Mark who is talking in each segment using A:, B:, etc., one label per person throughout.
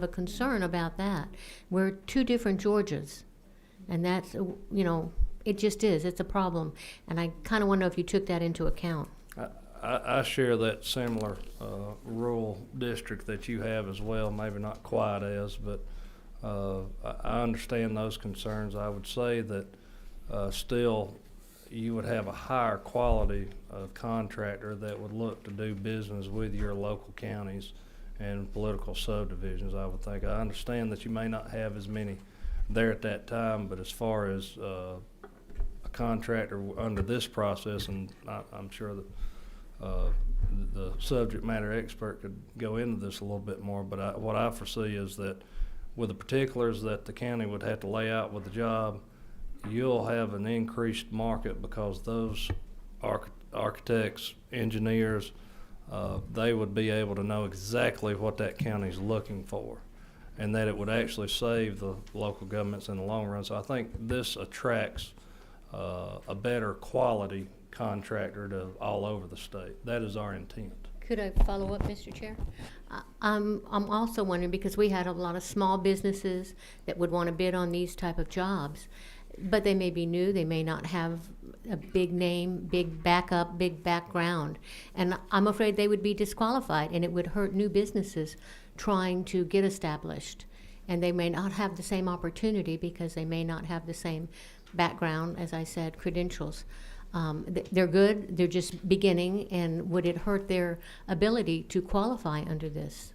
A: a concern about that. We're two different Georgias, and that's, it just is. It's a problem, and I kind of wonder if you took that into account.
B: I share that similar rural district that you have as well, maybe not quite as, but I understand those concerns. I would say that still you would have a higher quality contractor that would look to do business with your local counties and political subdivisions, I would think. I understand that you may not have as many there at that time, but as far as a contractor under this process, and I'm sure that the subject matter expert could go into this a little bit more, but what I foresee is that with the particulars that the county would have to lay out with the job, you'll have an increased market because those architects, engineers, they would be able to know exactly what that county's looking for, and that it would actually save the local governments in the long run. So I think this attracts a better quality contractor to all over the state. That is our intent.
A: Could I follow up, Mr. Chair? I'm also wondering, because we had a lot of small businesses that would want to bid on these type of jobs, but they may be new, they may not have a big name, big backup, big background, and I'm afraid they would be disqualified, and it would hurt new businesses trying to get established, and they may not have the same opportunity because they may not have the same background, as I said, credentials. They're good, they're just beginning, and would it hurt their ability to qualify under this?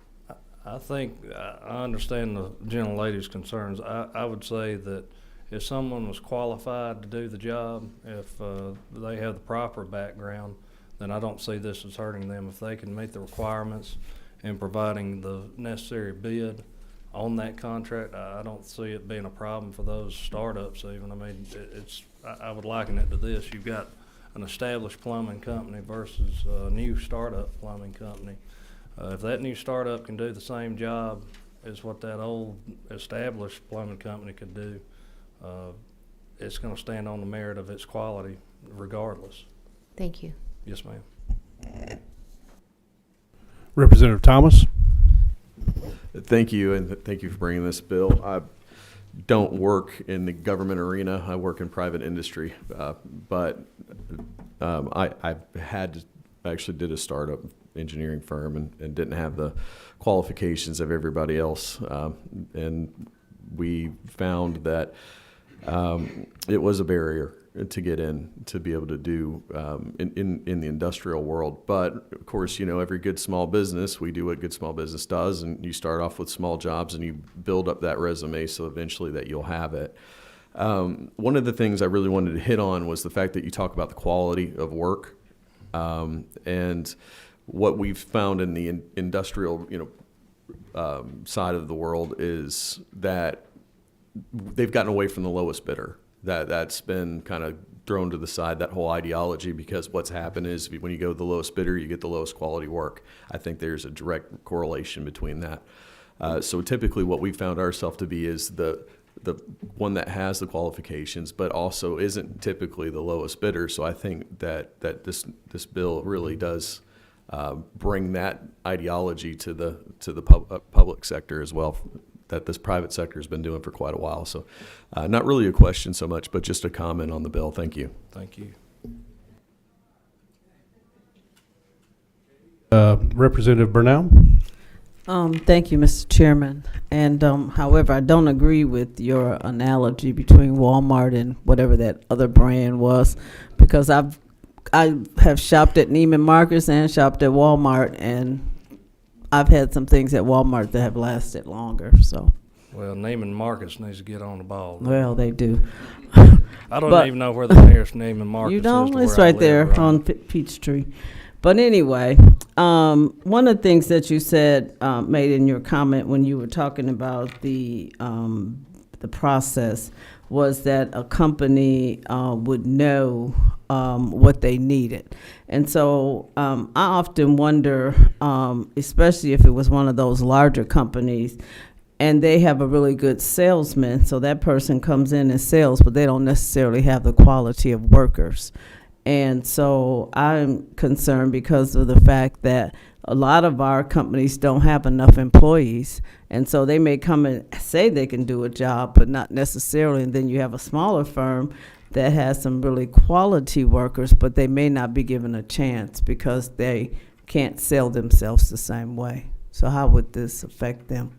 B: I think I understand the gentle lady's concerns. I would say that if someone was qualified to do the job, if they have the proper background, then I don't see this as hurting them. If they can meet the requirements in providing the necessary bid on that contract, I don't see it being a problem for those startups even. I mean, I would liken it to this. You've got an established plumbing company versus a new startup plumbing company. If that new startup can do the same job as what that old established plumbing company could do, it's going to stand on the merit of its quality regardless.
A: Thank you.
B: Yes, ma'am.
C: Representative Thomas.
D: Thank you, and thank you for bringing this bill. I don't work in the government arena. I work in private industry, but I actually did a startup engineering firm and didn't have the qualifications of everybody else, and we found that it was a barrier to get in to be able to do in the industrial world. But of course, every good small business, we do what good small business does, and you start off with small jobs and you build up that resume so eventually that you'll have it. One of the things I really wanted to hit on was the fact that you talk about the quality of work, and what we've found in the industrial side of the world is that they've gotten away from the lowest bidder. That's been kind of thrown to the side, that whole ideology, because what's happened is when you go to the lowest bidder, you get the lowest quality work. I think there's a direct correlation between that. So typically what we found ourselves to be is the one that has the qualifications, but also isn't typically the lowest bidder. So I think that this bill really does bring that ideology to the public sector as well, that this private sector has been doing for quite a while. So not really a question so much, but just a comment on the bill. Thank you.
B: Thank you.
C: Representative Burnell.
E: Thank you, Mr. Chairman. And however, I don't agree with your analogy between Walmart and whatever that other brand was, because I have shopped at Neiman Marcus and shopped at Walmart, and I've had some things at Walmart that have lasted longer. So,
B: Well, Neiman Marcus needs to get on the ball.
E: well, they do.
B: I don't even know where the nearest Neiman Marcus
E: You
B: is.
E: don't?
B: To where
E: It's
B: I
E: right
B: live,
E: there
B: right?
E: on Peachtree. But anyway, one of the things that you said, made in your comment when you were talking about the process, was that a company would know what they needed. And so I often wonder, especially if it was one of those larger companies, and they have a really good salesman, so that person comes in and sells, but they don't necessarily have the quality of workers. And so I'm concerned because of the fact that a lot of our companies don't have enough employees. And so they may come and say they can do a job, but not necessarily. And then you have a smaller firm that has some really quality workers, but they may not be given a chance because they can't sell themselves the same way. So how would this affect them?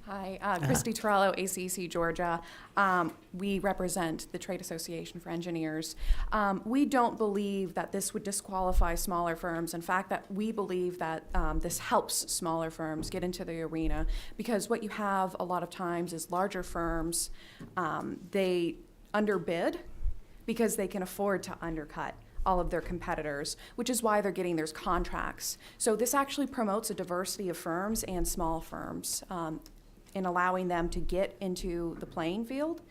F: Hi, Christy Torello, ACC Georgia. We represent the Trade Association for Engineers. We don't believe that this would disqualify smaller firms. In fact, that we believe that this helps smaller firms get into the arena, because what you have a lot of times is larger firms, they underbid because they can afford to undercut all of their competitors, which is why they're getting those contracts. So this actually promotes a diversity of firms and small firms, in allowing them to get into the playing field,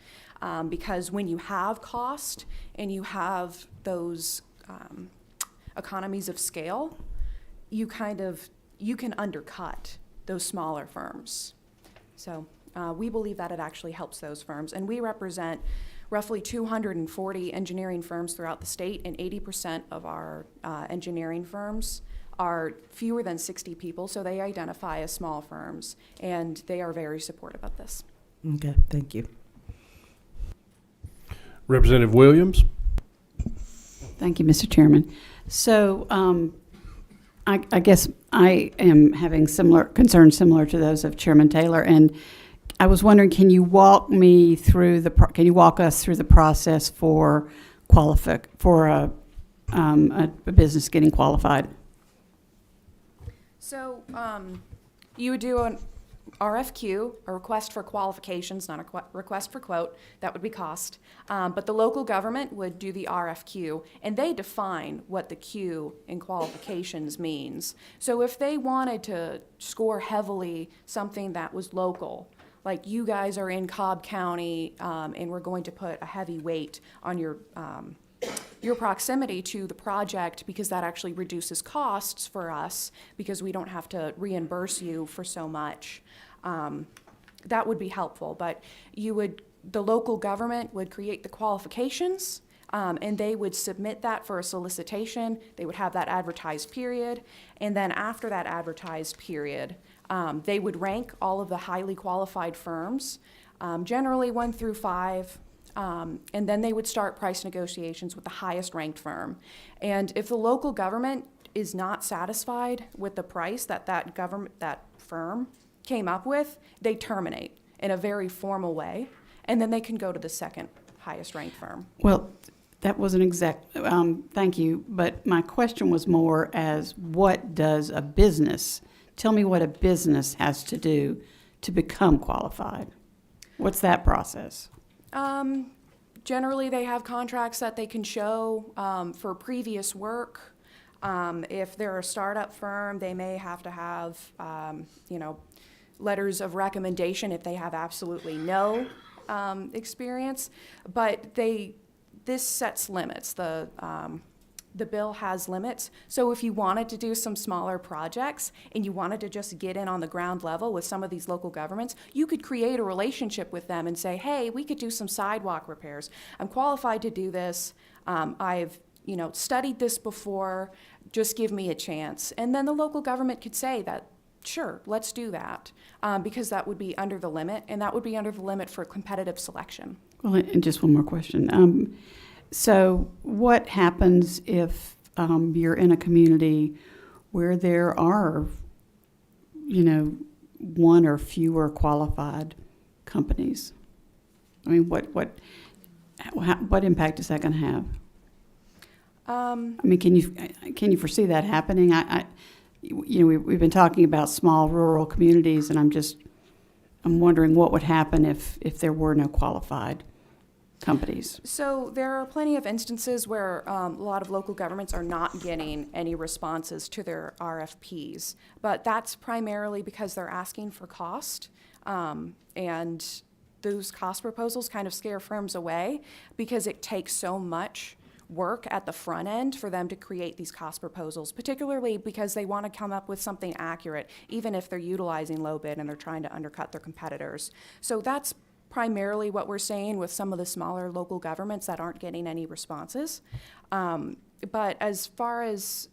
F: because when you have cost and you have those economies of scale, you can undercut those smaller firms. So we believe that it actually helps those firms, and we represent roughly 240 engineering firms throughout the state, and 80% of our engineering firms are fewer than 60 people, so they identify as small firms, and they are very supportive of this.
E: Okay, thank you.
C: Representative Williams.
G: Thank you, Mr. Chairman. So I guess I am having similar concerns similar to those of Chairman Taylor, and I was wondering, can you walk us through the process for a business getting qualified?
F: So you would do an RFQ, a request for qualifications, not a request for quote. That would be cost. But the local government would do the RFQ, and they define what the Q in qualifications means. So if they wanted to score heavily something that was local, like you guys are in Cobb County, and we're going to put a heavy weight on your proximity to the project, because that actually reduces costs for us because we don't have to reimburse you for so much. That would be helpful, but the local government would create the qualifications, and they would submit that for a solicitation. They would have that advertised period, and then after that advertised period, they would rank all of the highly qualified firms, generally 1 through 5. And then they would start price negotiations with the highest ranked firm. And if the local government is not satisfied with the price that firm came up with, they terminate in a very formal way, and then they can go to the second highest ranked firm.
G: Well, that wasn't exact. Thank you. But my question was more as, what does a business? Tell me what a business has to do to become qualified. What's that process?
F: Generally, they have contracts that they can show for previous work. If they're a startup firm, they may have to have, letters of recommendation if they have absolutely no experience. But this sets limits. The bill has limits. So if you wanted to do some smaller projects and you wanted to just get in on the ground level with some of these local governments, you could create a relationship with them and say, hey, we could do some sidewalk repairs. I'm qualified to do this. I've studied this before. Just give me a chance. And then the local government could say that, sure, let's do that, because that would be under the limit, and that would be under the limit for competitive selection.
G: Well, and just one more question. So what happens if you're in a community where there are, one or fewer qualified companies? I mean, what impact is that going to have? I mean, can you foresee that happening? We've been talking about small rural communities, and I'm wondering what would happen if there were no qualified companies.
F: So there are plenty of instances where a lot of local governments are not getting any responses to their RFPs, but that's primarily because they're asking for cost, and those cost proposals kind of scare firms away because it takes so much work at the front end for them to create these cost proposals, particularly because they want to come up with something accurate, even if they're utilizing low bid and they're trying to undercut their competitors. So that's primarily what we're saying with some of the smaller local governments that aren't getting any responses. But as far as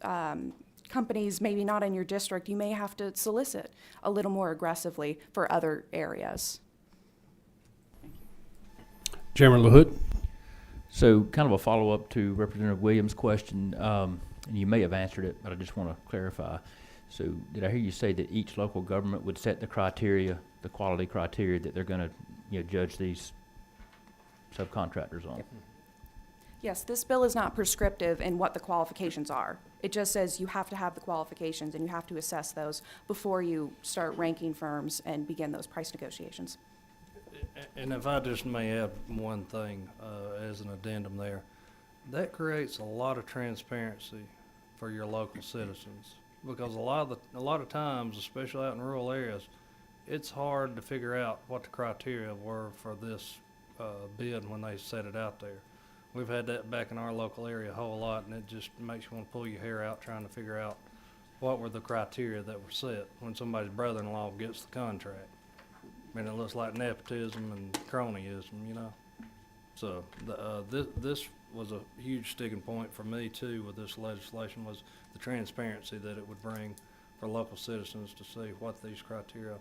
F: companies maybe not in your district, you may have to solicit a little more aggressively for other areas.
C: Chairman LaHood?
H: So kind of a follow-up to Representative Williams' question, and you may have answered it, but I just want to clarify. So did I hear you say that each local government would set the criteria, the quality criteria that they're going to, judge these subcontractors on?
F: Yep. Yes, this bill is not prescriptive in what the qualifications are. It just says you have to have the qualifications and you have to assess those before you start ranking firms and begin those price negotiations.
B: And if I just may add one thing as an addendum there, that creates a lot of transparency for your local citizens, because a lot of times, especially out in rural areas, it's hard to figure out what the criteria were for this bid when they set it out there. We've had that back in our local area a whole lot, and it just makes you want to pull your hair out trying to figure out what were the criteria that were set when somebody's brother-in-law gets the contract. I mean, it looks like nepotism and cronyism, So this was a huge sticking point for me too with this legislation, was the transparency that it would bring for local citizens to see what these criteria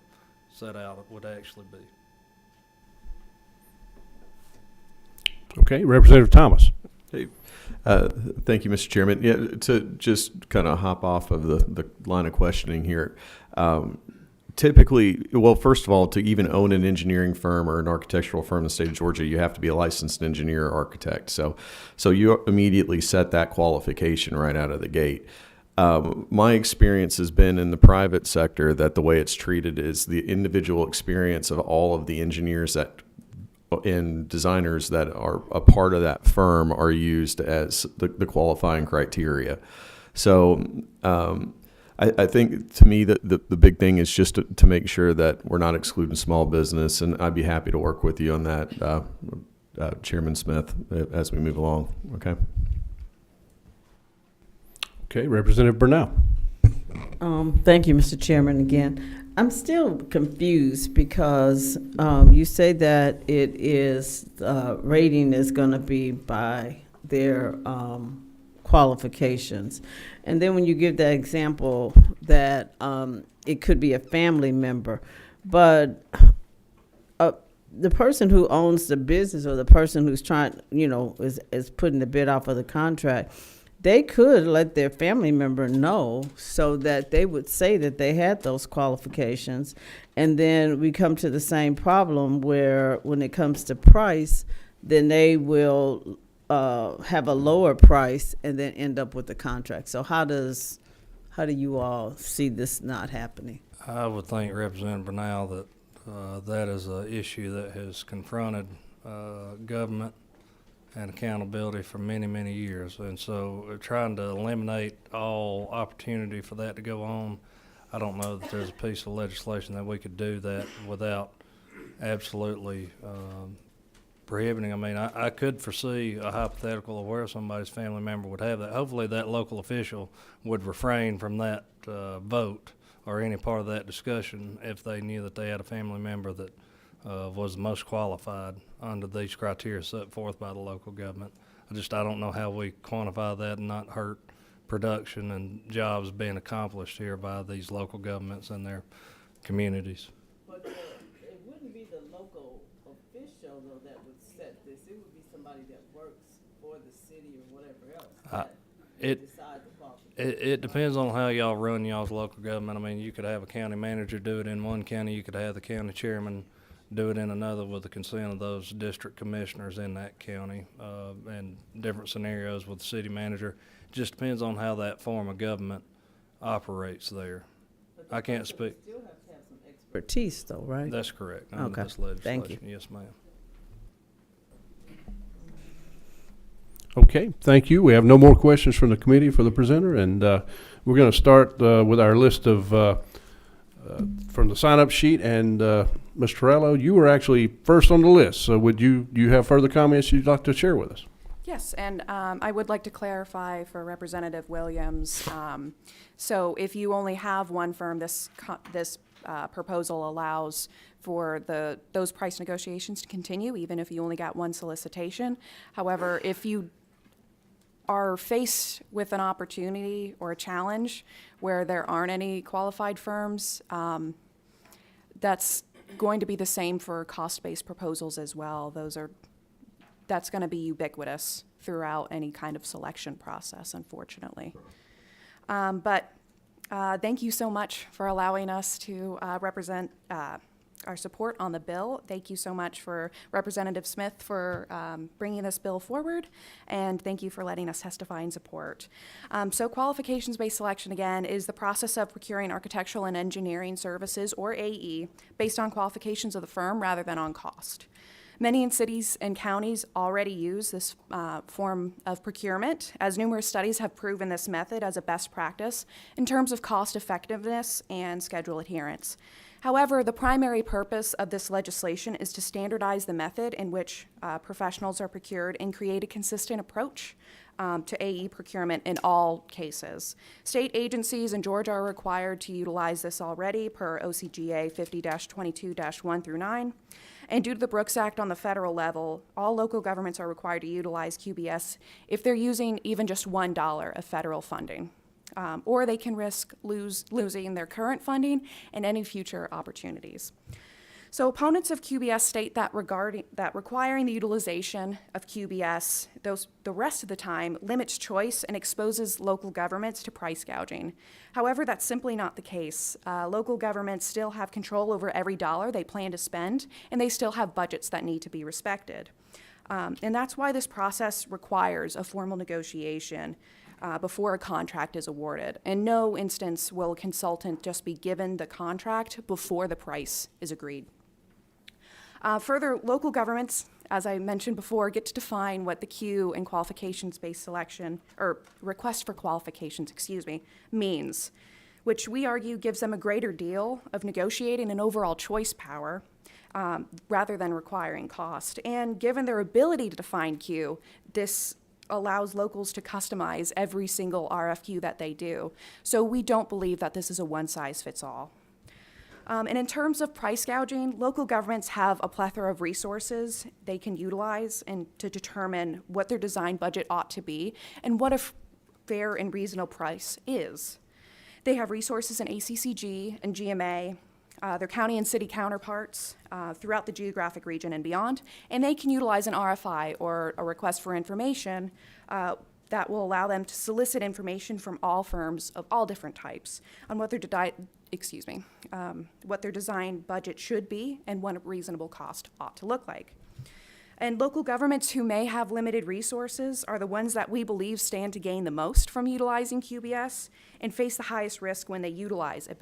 B: set out would actually be.
C: Okay, Representative Thomas.
D: Hey, thank you, Mr. Chairman. Yeah, to just kind of hop off of the line of questioning here. Typically, well, first of all, to even own an engineering firm or an architectural firm in the state of Georgia, you have to be a licensed engineer or architect. So you immediately set that qualification right out of the gate. My experience has been in the private sector that the way it's treated is the individual experience of all of the engineers and designers that are a part of that firm are used as the qualifying criteria. So I think, to me, that the big thing is just to make sure that we're not excluding small business, and I'd be happy to work with you on that, Chairman Smith, as we move along. Okay.
C: Okay, Representative Burnell.
E: Thank you, Mr. Chairman, again. I'm still confused because you say that it is, rating is going to be by their qualifications. And then when you give that example that it could be a family member, but the person who owns the business or the person who's trying, is putting the bid off of the contract, they could let their family member know so that they would say that they had those qualifications. And then we come to the same problem where when it comes to price, then they will have a lower price and then end up with the contract. So how do you all see this not happening?
B: I would think, Representative Bernal, that that is an issue that has confronted government and accountability for many, many years. And so trying to eliminate all opportunity for that to go on, I don't know that there's a piece of legislation that we could do that without absolutely prohibiting. I mean, I could foresee a hypothetical of where somebody's family member would have that. Hopefully that local official would refrain from that vote or any part of that discussion if they knew that they had a family member that was the most qualified under these criteria set forth by the local government. I don't know how we quantify that and not hurt production and jobs being accomplished here by these local governments and their communities.
E: But it wouldn't be the local official, though, that would set this. It would be somebody that works for the city or whatever else that would decide the qualification.
B: It depends on how y'all run y'all's local government. I mean, you could have a county manager do it in one county. You could have the county chairman do it in another with the consent of those district commissioners in that county, and different scenarios with the city manager. It just depends on how that form of government operates there. I can't speak.
E: Still have to have some expertise, though, right?
B: That's correct. Under
E: Okay.
B: this legislation.
E: Thank you.
B: Yes, ma'am.
C: Okay, thank you. We have no more questions from the committee for the presenter, and we're going to start with our list of from the sign-up sheet. And Mr. Torello, you were actually first on the list, so do you have further comments you'd like to share with us?
F: Yes, and I would like to clarify for Representative Williams. So if you only have one firm, this proposal allows for those price negotiations to continue, even if you only got one solicitation. However, if you are faced with an opportunity or a challenge where there aren't any qualified firms, that's going to be the same for cost-based proposals as well. That's going to be ubiquitous throughout any kind of selection process, unfortunately. But thank you so much for allowing us to represent our support on the bill. Thank you so much for Representative Smith for bringing this bill forward, and thank you for letting us testify in support. So qualifications-based selection, again, is the process of procuring architectural and engineering services, or AE, based on qualifications of the firm rather than on cost. Many cities and counties already use this form of procurement, as numerous studies have proven this method as a best practice in terms of cost effectiveness and schedule adherence. However, the primary purpose of this legislation is to standardize the method in which professionals are procured and create a consistent approach to AE procurement in all cases. State agencies in Georgia are required to utilize this already per OCGA 50-22-1 through 9. And due to the Brooks Act on the federal level, all local governments are required to utilize QBS if they're using even just $1 of federal funding. Or they can risk losing their current funding and any future opportunities. So opponents of QBS state that requiring the utilization of QBS the rest of the time limits choice and exposes local governments to price gouging. However, that's simply not the case. Local governments still have control over every dollar they plan to spend, and they still have budgets that need to be respected. And that's why this process requires a formal negotiation before a contract is awarded. In no instance will a consultant just be given the contract before the price is agreed. Further, local governments, as I mentioned before, get to define what the Q and qualifications-based selection, or request for qualifications, means, which we argue gives them a greater deal of negotiating and overall choice power rather than requiring cost. And given their ability to define Q, this allows locals to customize every single RFQ that they do. So we don't believe that this is a one-size-fits-all. And in terms of price gouging, local governments have a plethora of resources they can utilize and to determine what their design budget ought to be and what a fair and reasonable price is. They have resources in ACCG and GMA, their county and city counterparts throughout the geographic region and beyond, and they can utilize an RFI or a request for information that will allow them to solicit information from all firms of all different types on what their what their design budget should be and what a reasonable cost ought to look like. And local governments who may have limited resources are the ones that we believe stand to gain the most from utilizing QBS and face the highest risk when they utilize a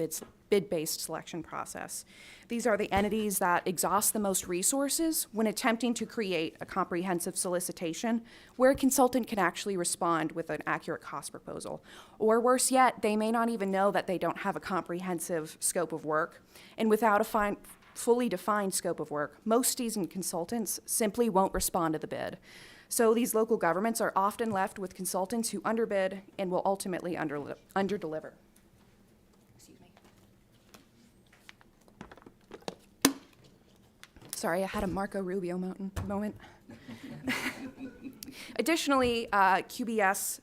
F: bid-based selection process. These are the entities that exhaust the most resources when attempting to create a comprehensive solicitation where a consultant can actually respond with an accurate cost proposal. Or worse yet, they may not even know that they don't have a comprehensive scope of work, and without a fully defined scope of work, most seasoned consultants simply won't respond to the bid. So these local governments are often left with consultants who underbid and will ultimately underdeliver. Excuse me. Sorry, I had a Marco Rubio moment. Additionally, QBS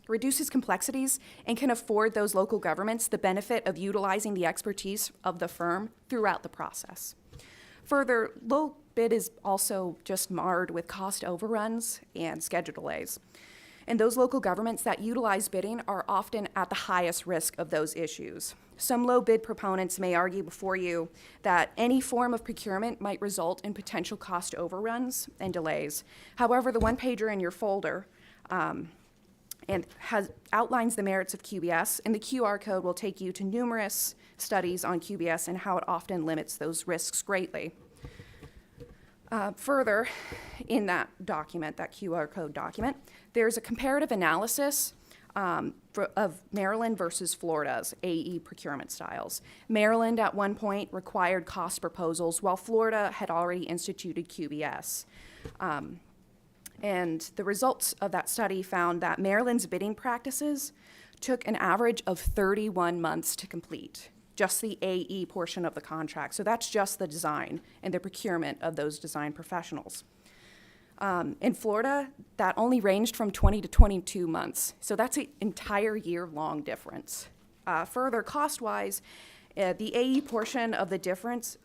F: reduces complexities and can afford those local governments the benefit of utilizing the expertise of the firm throughout the process. Further, low bid is also just marred with cost overruns and schedule delays. And those local governments that utilize bidding are often at the highest risk of those issues. Some low bid proponents may argue before you that any form of procurement might result in potential cost overruns and delays. However, the one-pager in your folder outlines the merits of QBS, and the QR code will take you to numerous studies on QBS and how it often limits those risks greatly. Further, in that document, that QR code document, there's a comparative analysis of Maryland versus Florida's AE procurement styles. Maryland at one point required cost proposals, while Florida had already instituted QBS. And the results of that study found that Maryland's bidding practices took an average of 31 months to complete, just the AE portion of the contract. So that's just the design and the procurement of those design professionals. In Florida, that only ranged from 20 to 22 months. So that's an entire year-long difference. Further, cost-wise, the AE portion of the difference,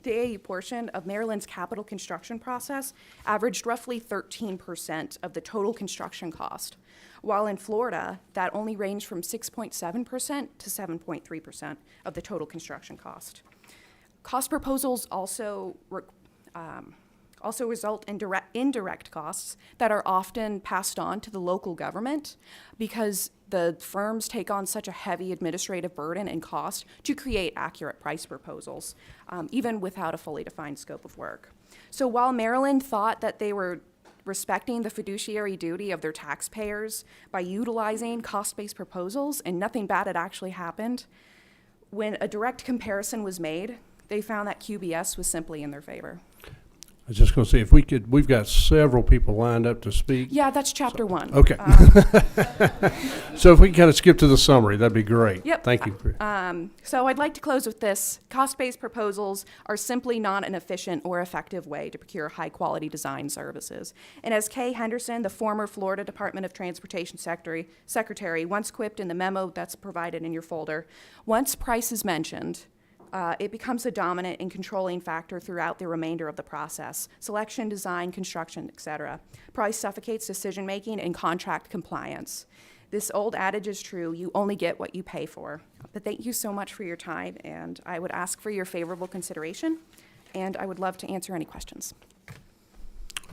F: the AE portion of Maryland's capital construction process averaged roughly 13% of the total construction cost, while in Florida, that only ranged from 6.7% to 7.3% of the total construction cost. Cost proposals also result in indirect costs that are often passed on to the local government because the firms take on such a heavy administrative burden and cost to create accurate price proposals, even without a fully defined scope of work. So while Maryland thought that they were respecting the fiduciary duty of their taxpayers by utilizing cost-based proposals, and nothing bad had actually happened, when a direct comparison was made, they found that QBS was simply in their favor.
C: I was just going to say, if we could, we've got several people lined up to speak.
F: Yeah, that's chapter one.
C: Okay. So if we can kind of skip to the summary, that'd be great.
F: Yep.
C: Thank you.
F: So I'd like to close with this. Cost-based proposals are simply not an efficient or effective way to procure high-quality design services. And as Kay Henderson, the former Florida Department of Transportation Secretary, once quipped in the memo that's provided in your folder, once price is mentioned, it becomes a dominant and controlling factor throughout the remainder of the process: selection, design, construction, etc. Price suffocates decision-making and contract compliance. This old adage is true: you only get what you pay for. But thank you so much for your time, and I would ask for your favorable consideration, and I would love to answer any questions.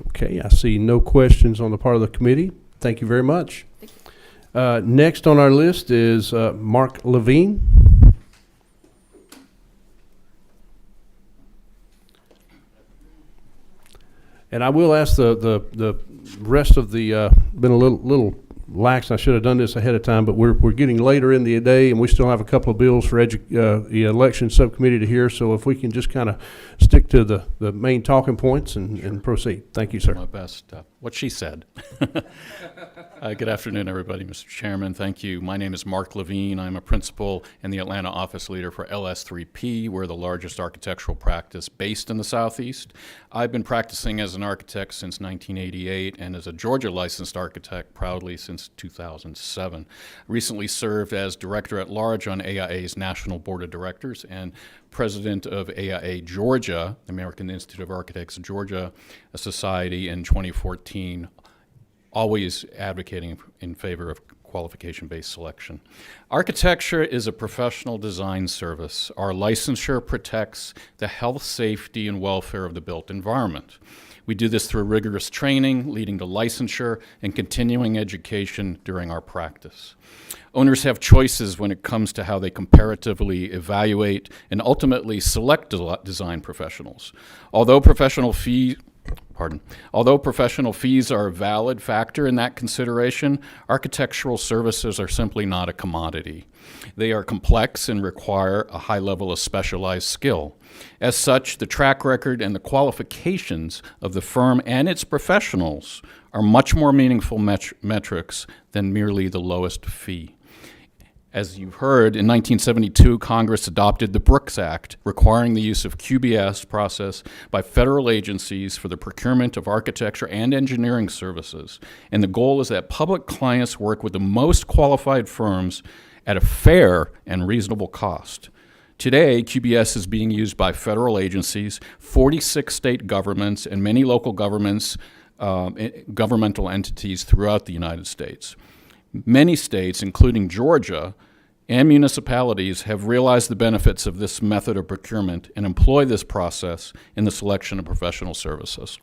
C: Okay, I see no questions on the part of the committee. Thank you very much.
F: Thank you.
C: Next on our list is Mark Levine. And I will ask the rest of the, been a little lax. I should have done this ahead of time, but we're getting later in the day, and we still have a couple of bills for the election subcommittee to hear. So if we can just kind of stick to the main talking points and proceed. Thank you, sir.
I: My best. What she said. Good afternoon, everybody. Mr. Chairman, thank you. My name is Mark Levine. I'm a principal and the Atlanta office leader for LS3P. We're the largest architectural practice based in the Southeast. I've been practicing as an architect since 1988 and as a Georgia licensed architect proudly since 2007. Recently served as director at large on AIA's National Board of Directors and president of AIA Georgia, American Institute of Architects Georgia, a society in 2014, always advocating in favor of qualification-based selection. Architecture is a professional design service. Our licensure protects the health, safety, and welfare of the built environment. We do this through rigorous training, leading to licensure and continuing education during our practice. Owners have choices when it comes to how they comparatively evaluate and ultimately select design professionals. Although professional fees are a valid factor in that consideration, architectural services are simply not a commodity. They are complex and require a high level of specialized skill. As such, the track record and the qualifications of the firm and its professionals are much more meaningful metrics than merely the lowest fee. As you've heard, in 1972, Congress adopted the Brooks Act, requiring the use of QBS process by federal agencies for the procurement of architecture and engineering services. And the goal is that public clients work with the most qualified firms at a fair and reasonable cost. Today, QBS is being used by federal agencies, 46 state governments, and many local governments, governmental entities throughout the United States. Many states, including Georgia, and municipalities have realized the benefits of this method of procurement and employ this process in the selection of professional services.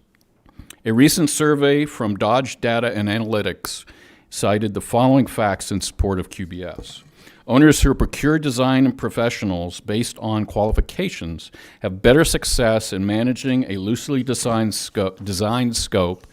I: A recent survey from Dodge Data and Analytics cited the following facts in support of QBS. Owners who procure design professionals based on qualifications have better success in managing a loosely designed scope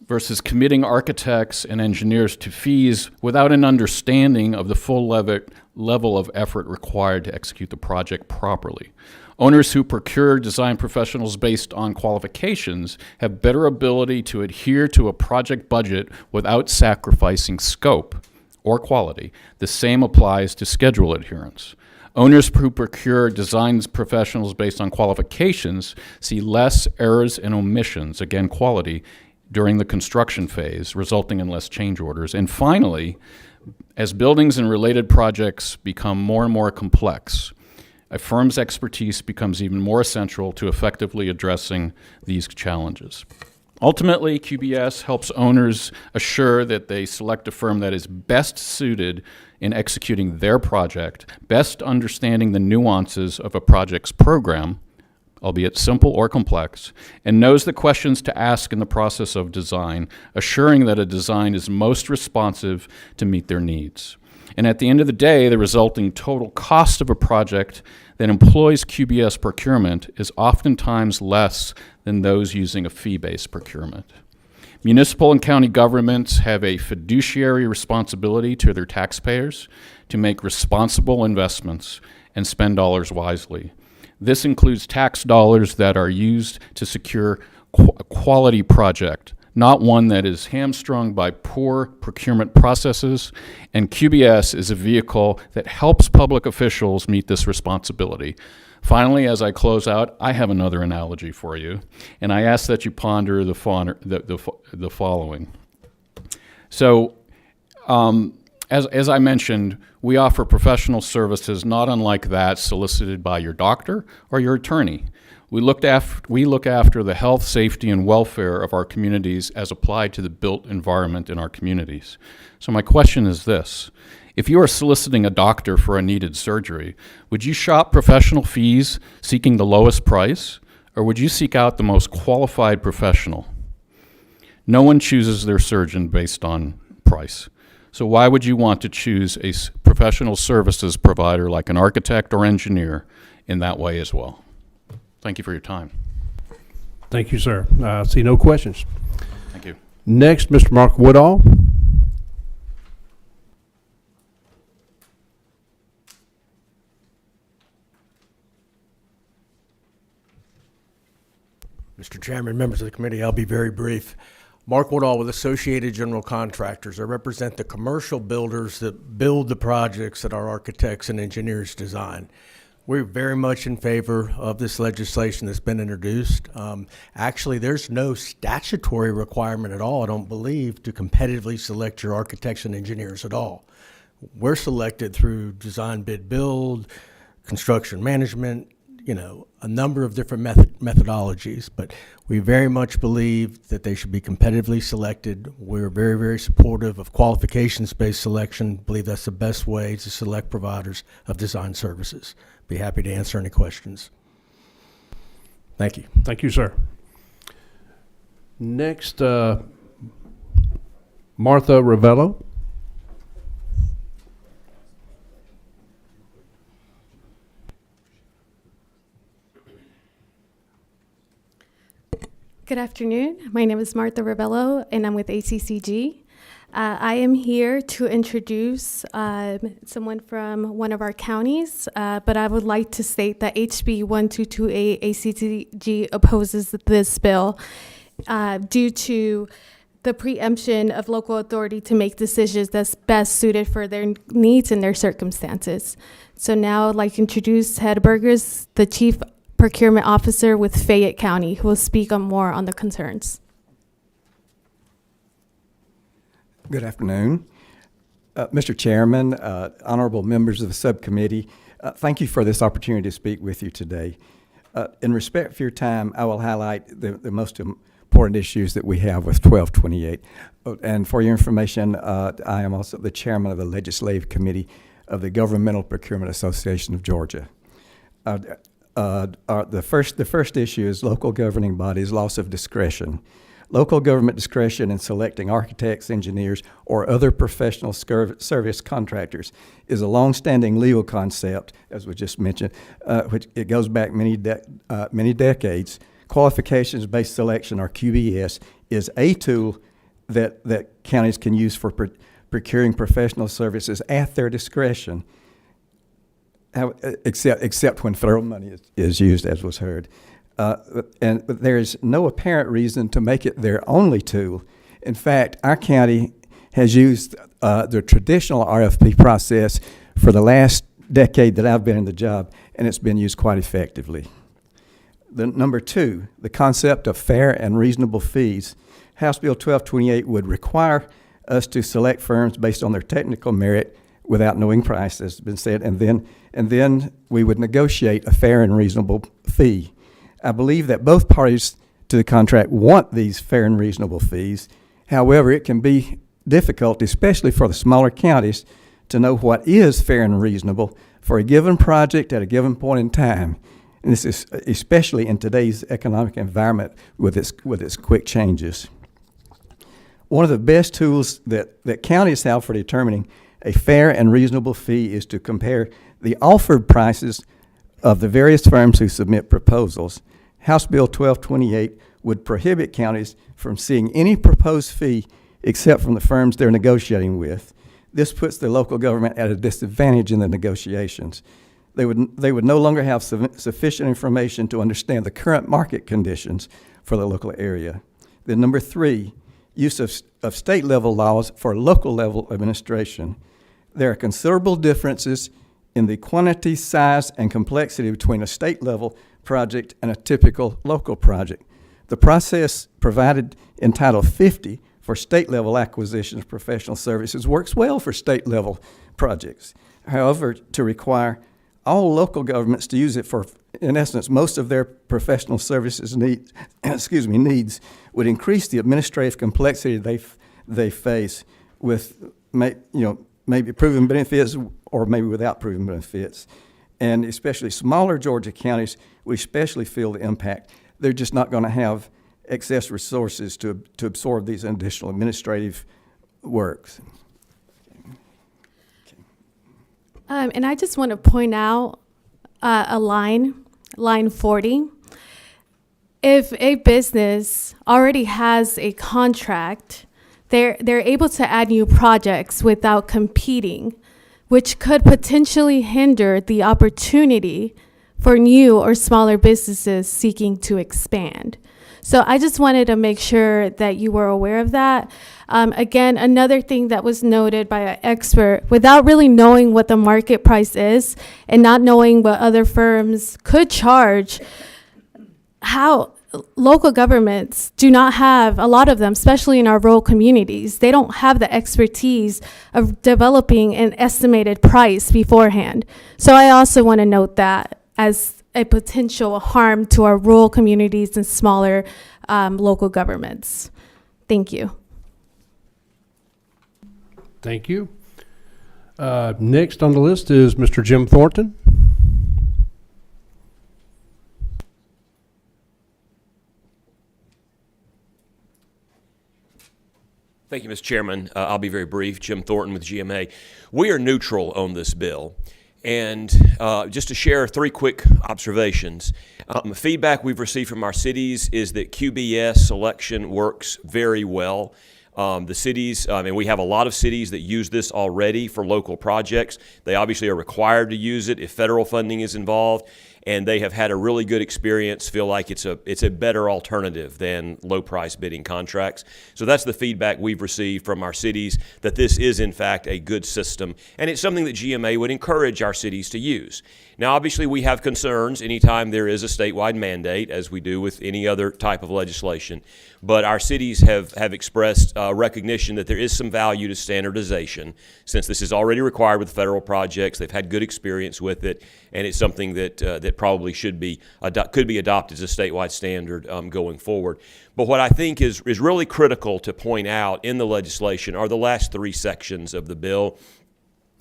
I: versus committing architects and engineers to fees without an understanding of the full level of effort required to execute the project properly. Owners who procure design professionals based on qualifications have better ability to adhere to a project budget without sacrificing scope. or quality. The same applies to schedule adherence. Owners who procure design professionals based on qualifications see less errors and omissions, again quality, during the construction phase, resulting in less change orders. And finally, as buildings and related projects become more and more complex, a firm's expertise becomes even more essential to effectively addressing these challenges. Ultimately, QBS helps owners assure that they select a firm that is best suited in executing their project, best understanding the nuances of a project's program, albeit simple or complex, and knows the questions to ask in the process of design, assuring that a design is most responsive to meet their needs. And at the end of the day, the resulting total cost of a project that employs QBS procurement is oftentimes less than those using a fee-based procurement. Municipal and county governments have a fiduciary responsibility to their taxpayers to make responsible investments and spend dollars wisely. This includes tax dollars that are used to secure a quality project, not one that is hamstrung by poor procurement processes, and QBS is a vehicle that helps public officials meet this responsibility. Finally, as I close out, I have another analogy for you, and I ask that you ponder the following. So, as I mentioned, we offer professional services not unlike that solicited by your doctor or your attorney. We look after the health, safety, and welfare of our communities as applied to the built environment in our communities. So my question is this: if you are soliciting a doctor for a needed surgery, would you shop professional fees seeking the lowest price, or would you seek out the most qualified professional? No one chooses their surgeon based on price. So why would you want to choose a professional services provider like an architect or engineer in that way as well? Thank you for your time.
C: Thank you, sir. I see no questions.
I: Thank you.
C: Next, Mr. Mark Woodall.
J: Mr. Chairman, members of the committee, I'll be very brief. Mark Woodall with Associated General Contractors. I represent the commercial builders that build the projects that our architects and engineers design. We're very much in favor of this legislation that's been introduced. Actually, there's no statutory requirement at all, I don't believe, to competitively select your architects and engineers at all. We're selected through design, bid, build, construction management, a number of different methodologies, but we very much believe that they should be competitively selected. We're very, very supportive of qualifications-based selection, believe that's the best way to select providers of design services. Be happy to answer any questions. Thank you.
C: Thank you, sir. Next, Martha Ravello.
K: Good afternoon. My name is Martha Ravello, and I'm with ACCG. I am here to introduce someone from one of our counties, but I would like to state that HB 1228 ACCG opposes this bill due to the preemption of local authority to make decisions that's best suited for their needs and their circumstances. So now I'd like to introduce Hedbergers, the Chief Procurement Officer with Fayette County, who will speak on more on the concerns.
L: Good afternoon. Mr. Chairman, honorable members of the subcommittee, thank you for this opportunity to speak with you today. In respect for your time, I will highlight the most important issues that we have with 1228. And for your information, I am also the chairman of the Legislative Committee of the Governmental Procurement Association of Georgia. The first issue is local governing bodies' loss of discretion. Local government discretion in selecting architects, engineers, or other professional service contractors is a long-standing legal concept, as was just mentioned, which it goes back many decades. Qualifications-based selection, or QBS, is a tool that counties can use for procuring professional services at their discretion, except when federal money is used, as was heard. And there is no apparent reason to make it their only tool. In fact, our county has used the traditional RFP process for the last decade that I've been in the job, and it's been used quite effectively. Number two, the concept of fair and reasonable fees. House Bill 1228 would require us to select firms based on their technical merit without knowing price, as has been said, and then we would negotiate a fair and reasonable fee. I believe that both parties to the contract want these fair and reasonable fees. However, it can be difficult, especially for the smaller counties, to know what is fair and reasonable for a given project at a given point in time. And this is especially in today's economic environment with its quick changes. One of the best tools that counties have for determining a fair and reasonable fee is to compare the offered prices of the various firms who submit proposals. House Bill 1228 would prohibit counties from seeing any proposed fee except from the firms they're negotiating with. This puts the local government at a disadvantage in the negotiations. They would no longer have sufficient information to understand the current market conditions for the local area. Then number three, use of state level laws for local level administration. There are considerable differences in the quantity, size, and complexity between a state level project and a typical local project. The process provided in Title 50 for state level acquisition of professional services works well for state level projects. However, to require all local governments to use it for, in essence, most of their professional services needs would increase the administrative complexity they face with, maybe proven benefits or maybe without proven benefits. And especially smaller Georgia counties, we especially feel the impact. They're just not going to have excess resources to absorb these additional administrative works.
K: And I just want to point out a line 40. If a business already has a contract, they're able to add new projects without competing, which could potentially hinder the opportunity for new or smaller businesses seeking to expand. So I just wanted to make sure that you were aware of that. Again, another thing that was noted by an expert, without really knowing what the market price is and not knowing what other firms could charge, how local governments do not have, a lot of them, especially in our rural communities, they don't have the expertise of developing an estimated price beforehand. So I also want to note that as a potential harm to our rural communities and smaller local governments. Thank you.
C: Thank you. Next on the list is Mr. Jim Thornton.
M: Thank you, Mr. Chairman. I'll be very brief. Jim Thornton with GMA. We are neutral on this bill. And just to share three quick observations. Feedback we've received from our cities is that QBS selection works very well. The cities, and we have a lot of cities that use this already for local projects. They obviously are required to use it if federal funding is involved, and they have had a really good experience, feel like it's a better alternative than low-price bidding contracts. So that's the feedback we've received from our cities, that this is in fact a good system, and it's something that GMA would encourage our cities to use. Now, obviously, we have concerns anytime there is a statewide mandate, as we do with any other type of legislation. But our cities have expressed recognition that there is some value to standardization, since this is already required with federal projects. They've had good experience with it, and it's something that probably could be adopted as a statewide standard going forward. But what I think is really critical to point out in the legislation are the last three sections of the bill.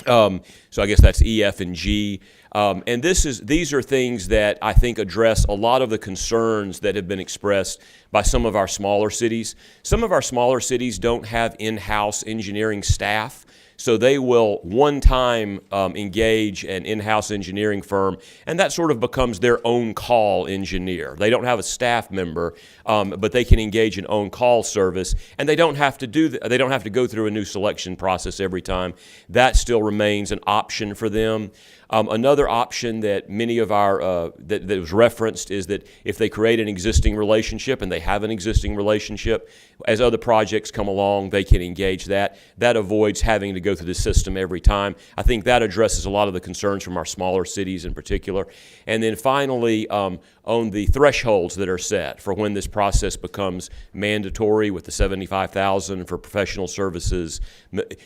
M: So I guess that's E, F, and G. And these are things that I think address a lot of the concerns that have been expressed by some of our smaller cities. Some of our smaller cities don't have in-house engineering staff, So they will one time engage an in-house engineering firm, and that sort of becomes their own call engineer. They don't have a staff member, but they can engage an own call service, and they don't have to they don't have to go through a new selection process every time. That still remains an option for them. Another option that many of our, that was referenced is that if they create an existing relationship, and they have an existing relationship, as other projects come along, they can engage that. That avoids having to go through the system every time. I think that addresses a lot of the concerns from our smaller cities in particular. And then finally, on the thresholds that are set for when this process becomes mandatory with the $75,000 for professional services,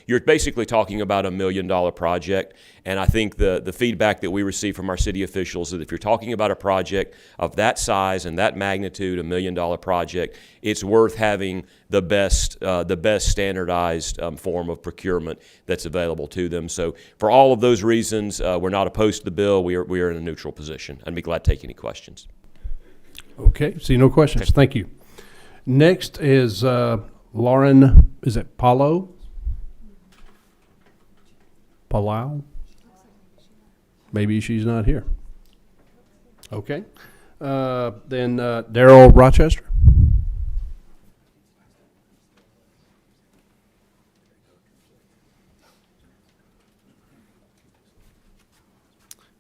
M: you're basically talking about $1 million project. And I think the feedback that we receive from our city officials is that if you're talking about a project of that size and that magnitude, $1 million project, it's worth having the best standardized form of procurement that's available to them. So for all of those reasons, we're not opposed to the bill. We are in a neutral position. I'd be glad to take any questions.
C: Okay, see no questions. Okay. Thank you. Next is Lauren, is it Palau? Maybe she's not here. Okay. Then Darrell Rochester.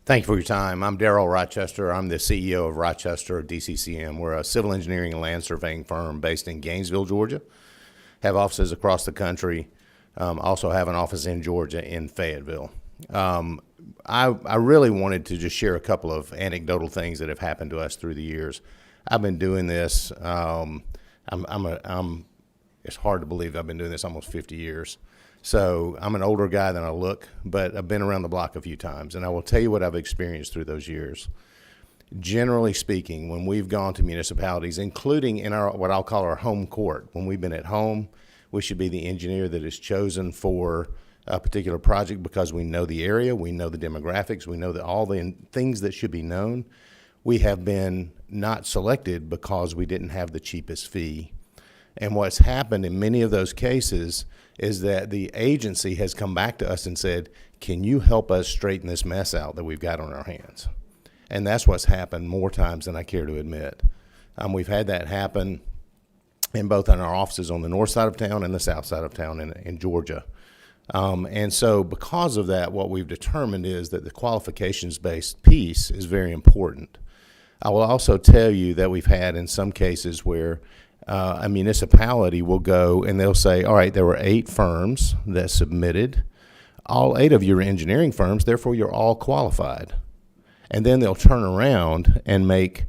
N: Thank you for your time. I'm Darrell Rochester. I'm the CEO of Rochester DCCM. We're a civil engineering and land surveying firm based in Gainesville, Georgia. Have offices across the country. Also have an office in Georgia in Fayetteville. I really wanted to just share a couple of anecdotal things that have happened to us through the years. I've been doing this. It's hard to believe I've been doing this almost 50 years. So I'm an older guy than I look, but I've been around the block a few times, and I will tell you what I've experienced through those years. Generally speaking, when we've gone to municipalities, including in our what I'll call our home court, when we've been at home, we should be the engineer that is chosen for a particular project because we know the area, we know the demographics, we know that all the things that should be known. We have been not selected because we didn't have the cheapest fee. And what's happened in many of those cases is that the agency has come back to us and said, can you help us straighten this mess out that we've got on our hands? And that's what's happened more times than I care to admit. We've had that happen in both in our offices on the north side of town and the south side of town in Georgia. And so because of that, what we've determined is that the qualifications-based piece is very important. I will also tell you that we've had in some cases where a municipality will go and they'll say, all right, there were 8 firms that submitted. All 8 of you are engineering firms, therefore you're all qualified. And then they'll turn around and make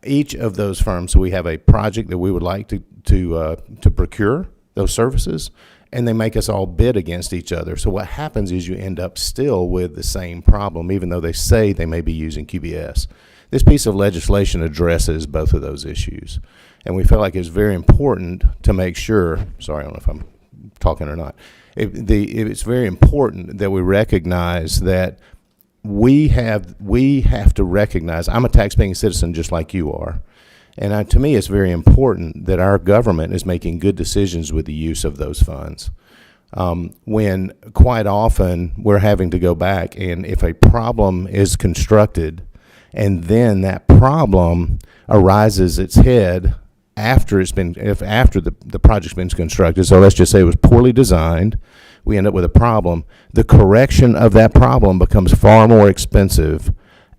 N: each of those firms, so we have a project that we would like to procure those services, and they make us all bid against each other. So what happens is you end up still with the same problem, even though they say they may be using QBS. This piece of legislation addresses both of those issues. And we felt like it's very important to make sure, sorry, I don't know if I'm talking or not, it's very important that we recognize that we have to recognize, I'm a tax-paying citizen just like you are, and to me it's very important that our government is making good decisions with the use of those funds. When quite often we're having to go back, and if a problem is constructed and then that problem arises its head after the project's been constructed, so let's just say it was poorly designed, we end up with a problem. The correction of that problem becomes far more expensive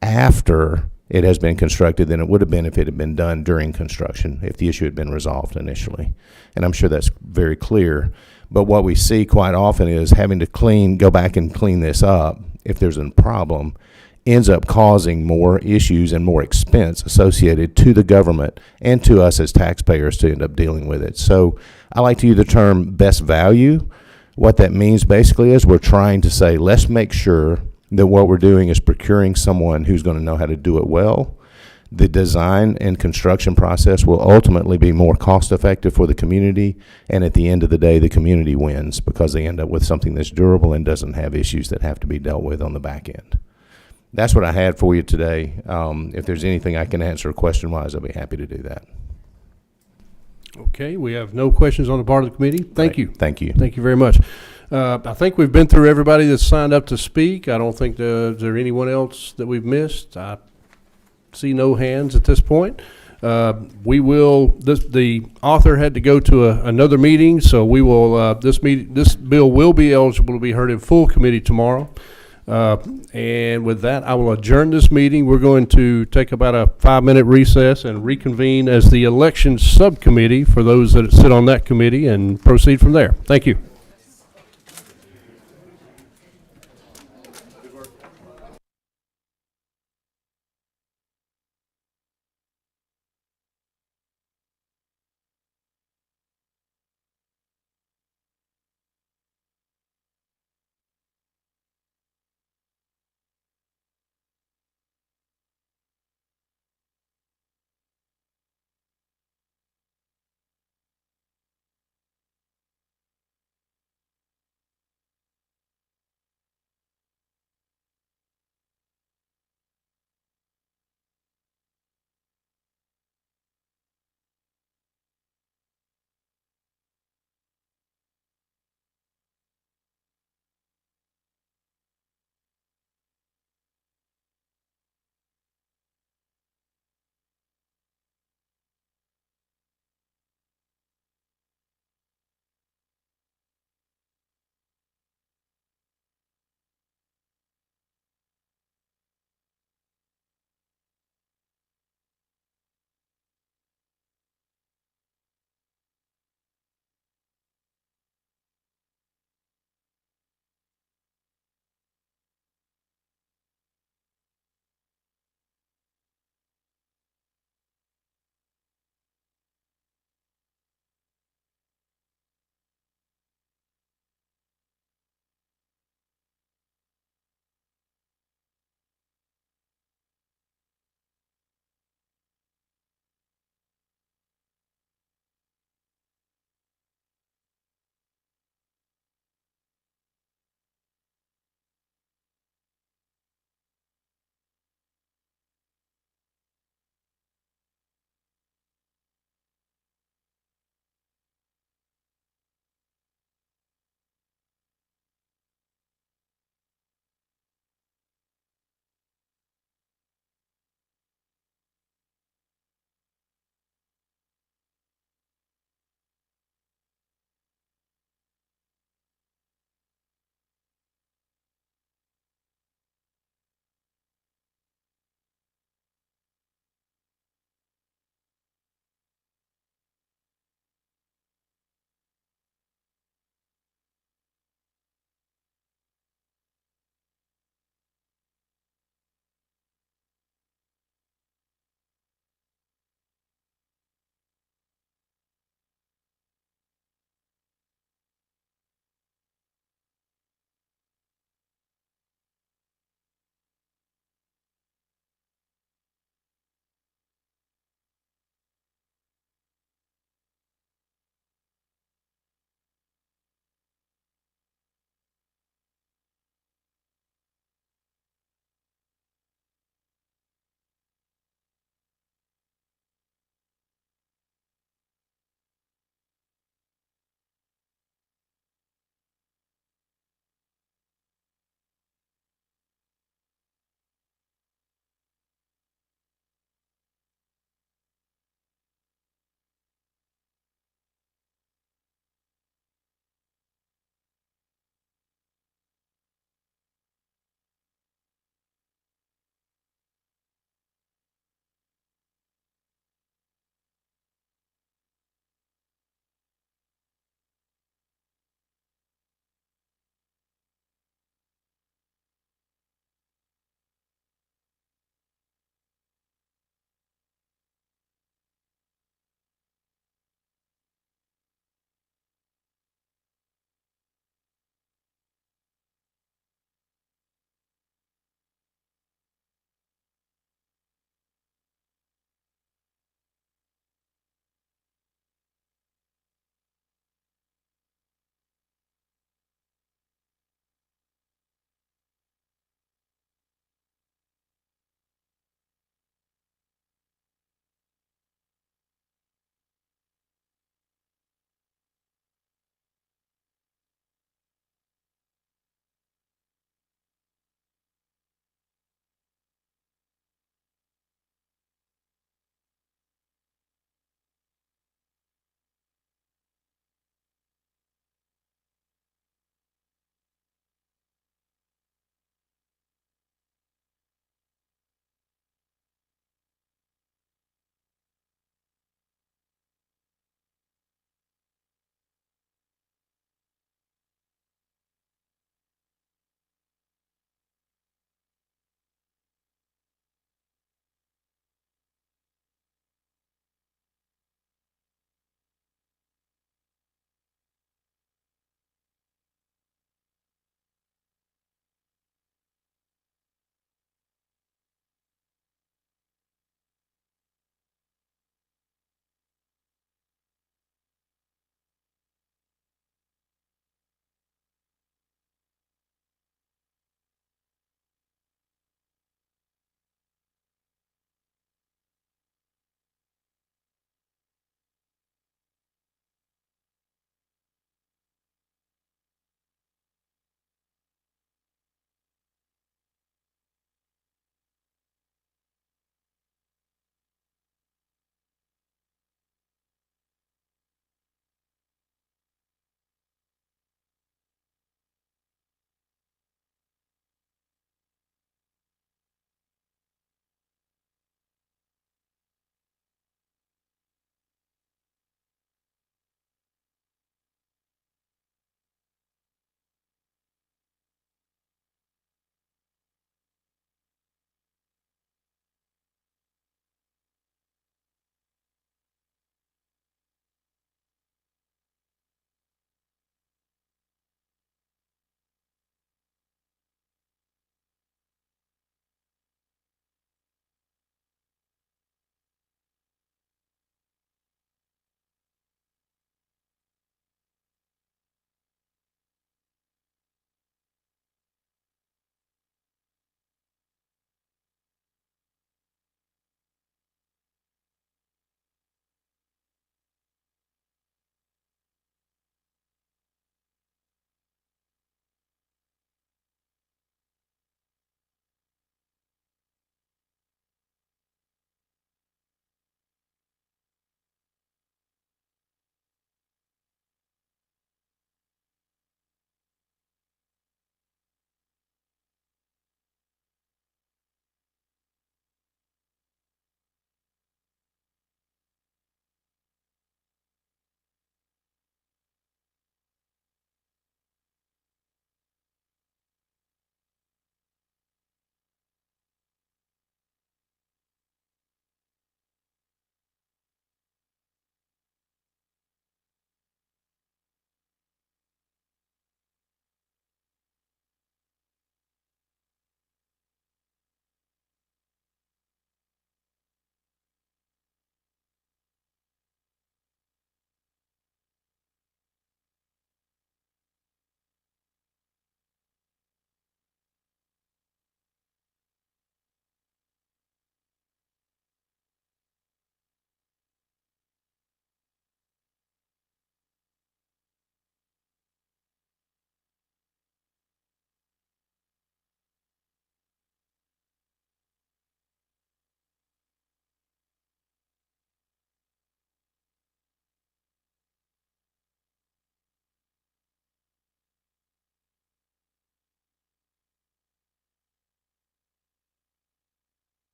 N: after it has been constructed than it would have been if it had been done during construction, if the issue had been resolved initially. And I'm sure that's very clear. But what we see quite often is having to go back and clean this up if there's a problem ends up causing more issues and more expense associated to the government and to us as taxpayers to end up dealing with it. So I like to use the term best value. What that means basically is we're trying to say, let's make sure that what we're doing is procuring someone who's going to know how to do it well. The design and construction process will ultimately be more cost effective for the community, and at the end of the day, the community wins because they end up with something that's durable and doesn't have issues that have to be dealt with on the back end. That's what I had for you today. If there's anything I can answer question-wise, I'll be happy to do that.
C: Okay, we have no questions on the part of the committee. Thank you.
N: Thank you.
C: Thank you very much. I think we've been through everybody that's signed up to speak. I don't think is there anyone else that we've missed. I see no hands at this point. The author had to go to another meeting, so we will, this bill will be eligible to be heard in full committee tomorrow. And with that, I will adjourn this meeting. We're going to take about a 5-minute recess and reconvene as the election subcommittee for those that sit on that committee and proceed from there. Thank you.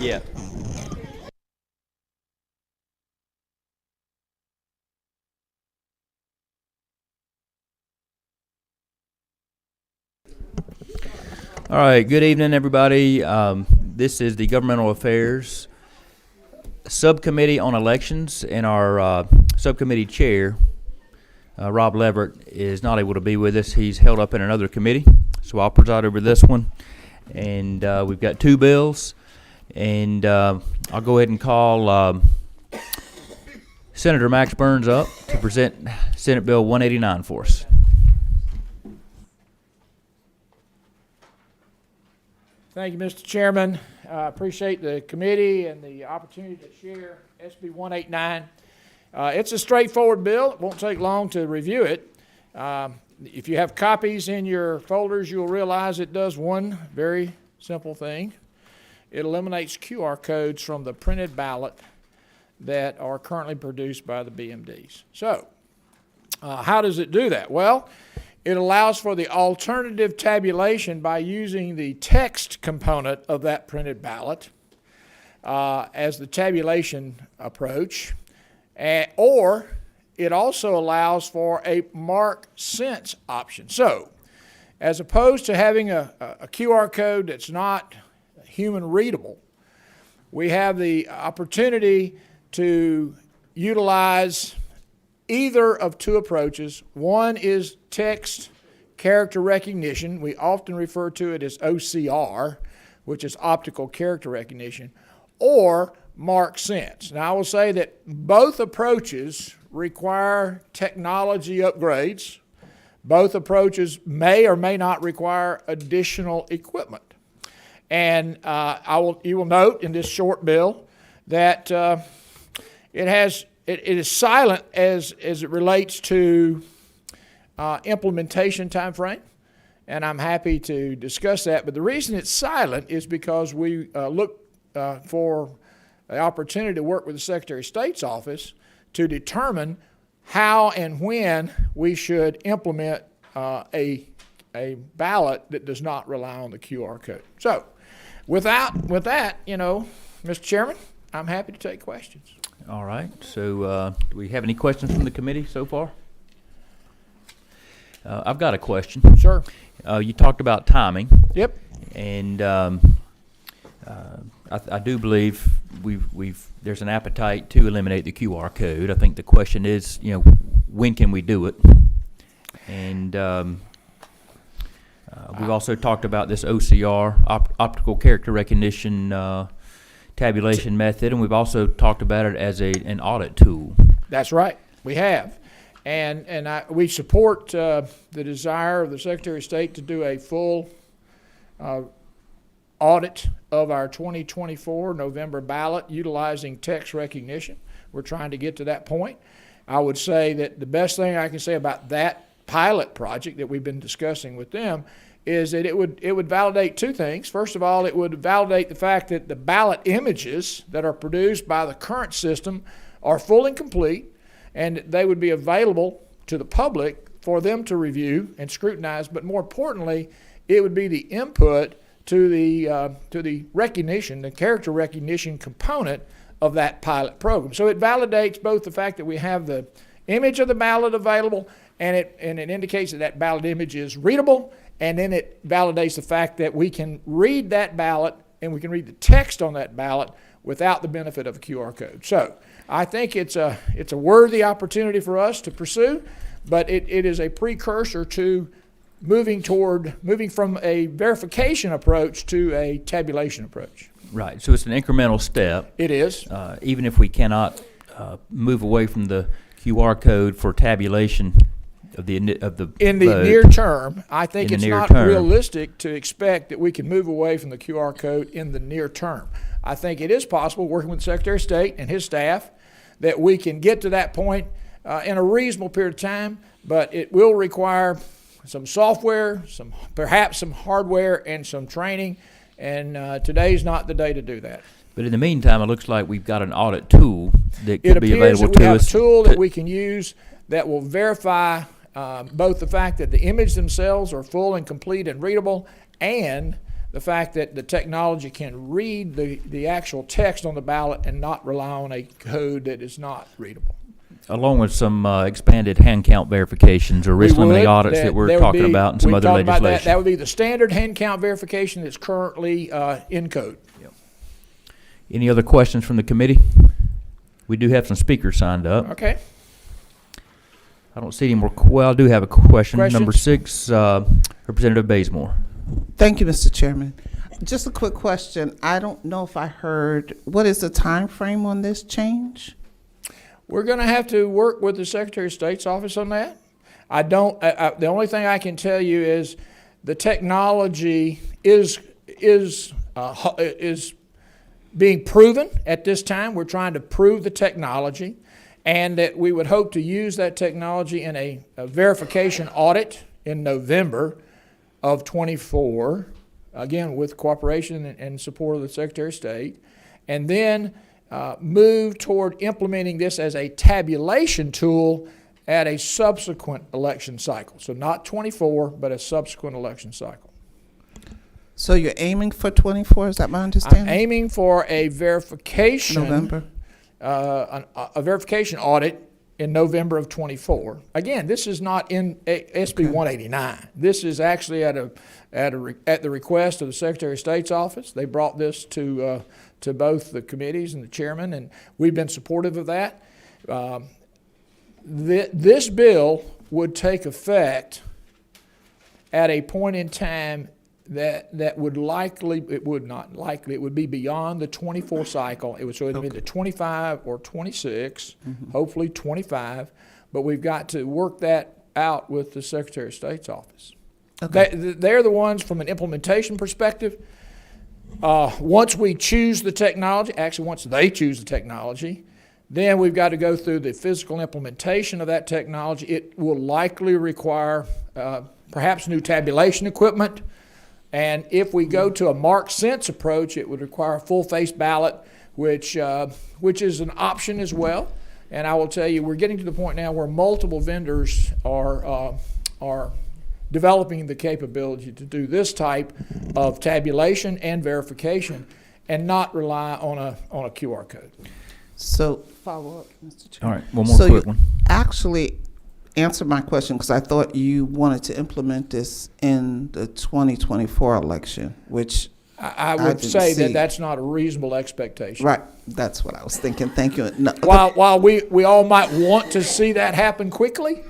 H: Yeah. All right, good evening, everybody. This is the Governmental Affairs Subcommittee on Elections, and our subcommittee chair, Rob Leverett, is not able to be with us. He's held up in another committee, so I'll preside over this one. And we've got two bills, and I'll go ahead and call Senator Max Burns up to present Senate Bill 189 for us.
O: Thank you, Mr. Chairman. I appreciate the committee and the opportunity to share SB 189. It's a straightforward bill. It won't take long to review it. If you have copies in your folders, you'll realize it does one very simple thing. It eliminates QR codes from the printed ballot that are currently produced by the BMDs. So, how does it do that? Well, it allows for the alternative tabulation by using the text component of that printed ballot as the tabulation approach, or it also allows for a mark since option. So, as opposed to having a QR code that's not human readable, we have the opportunity to utilize either of two approaches. One is text character recognition. We often refer to it as OCR, which is optical character recognition, or mark sense. Now, I will say that both approaches require technology upgrades. Both approaches may or may not require additional equipment. And you will note in this short bill that it is silent as it relates to implementation time frame, and I'm happy to discuss that. But the reason it's silent is because we look for the opportunity to work with the Secretary of State's office to determine how and when we should implement a ballot that does not rely on the QR code. So, with that, Mr. Chairman, I'm happy to take questions.
H: All right. So, do we have any questions from the committee so far? I've got a question.
O: Sure.
H: You talked about timing.
O: Yep.
H: And I do believe there's an appetite to eliminate the QR code. I think the question is, when can we do it? And we've also talked about this OCR, optical character recognition tabulation method, and we've also talked about it as an audit tool.
O: That's right. We have. And we support the desire of the Secretary of State to do a full audit of our 2024 November ballot utilizing text recognition. We're trying to get to that point. I would say that the best thing I can say about that pilot project that we've been discussing with them is that it would validate two things. First of all, it would validate the fact that the ballot images that are produced by the current system are full and complete, and they would be available to the public for them to review and scrutinize. But more importantly, it would be the input to the recognition, the character recognition component of that pilot program. So it validates both the fact that we have the image of the ballot available, and it indicates that ballot image is readable, and then it validates the fact that we can read that ballot and we can read the text on that ballot without the benefit of a QR code. So I think it's a worthy opportunity for us to pursue, but it is a precursor to moving from a verification approach to a tabulation approach.
H: Right. So it's an incremental step.
O: It is.
H: Even if we cannot move away from the QR code for tabulation of the
O: in the
H: vote,
O: near term, I think it's not
H: term.
O: realistic to expect that we can move away from the QR code in the near term. I think it is possible, working with the Secretary of State and his staff, that we can get to that point in a reasonable period of time, but it will require some software, perhaps some hardware, and some training, and today's not the day to do that.
H: But in the meantime, it looks like we've got an audit tool that could be available to us.
O: It appears that we have a tool that we can use that will verify both the fact that the image themselves are full and complete and readable, and the fact that the technology can read the actual text on the ballot and not rely on a code that is not readable.
H: Along with some expanded hand count verifications or risk limiting audits that we're talking about and some other legislation.
O: That would be the standard hand count verification that's currently in code.
H: Any other questions from the committee? We do have some speakers signed up.
O: Okay.
H: I don't see any more. Well, I do have a question.
O: Questions?
H: Number 6, Representative Bazemore.
P: Thank you, Mr. Chairman. Just a quick question. I don't know if I heard, what is the time frame on this change?
O: We're going to have to work with the Secretary of State's office on that. The only thing I can tell you is the technology is being proven at this time. We're trying to prove the technology, and that we would hope to use that technology in a verification audit in November of 24, again, with cooperation and support of the Secretary of State, and then move toward implementing this as a tabulation tool at a subsequent election cycle. So not 24, but a subsequent election cycle.
P: So you're aiming for 24, is that my understanding?
O: I'm aiming for a verification,
P: November.
O: A verification audit in November of 24. Again, this is not in SB 189. This is actually at the request of the Secretary of State's office. They brought this to both the committees and the chairman, and we've been supportive of that. This bill would take effect at a point in time that would likely, it would not likely, it would be beyond the 24 cycle. It would so it'd be the 25 or 26, hopefully 25, but we've got to work that out with the Secretary of State's office.
P: Okay.
O: They're the ones from an implementation perspective. Once we choose the technology, actually once they choose the technology, then we've got to go through the physical implementation of that technology. It will likely require perhaps new tabulation equipment. And if we go to a marked sense approach, it would require a full-face ballot, which is an option as well. And I will tell you, we're getting to the point now where multiple vendors are developing the capability to do this type of tabulation and verification, and not rely on a QR code.
P: So follow up, Mr. Chairman.
H: All right, one more quick one.
P: Actually answer my question, because I thought you wanted to implement this in the 2024 election, which
O: I would say that that's not a reasonable expectation.
P: Right, that's what I was thinking. Thank you. No,
O: while we all might want to see that happen quickly,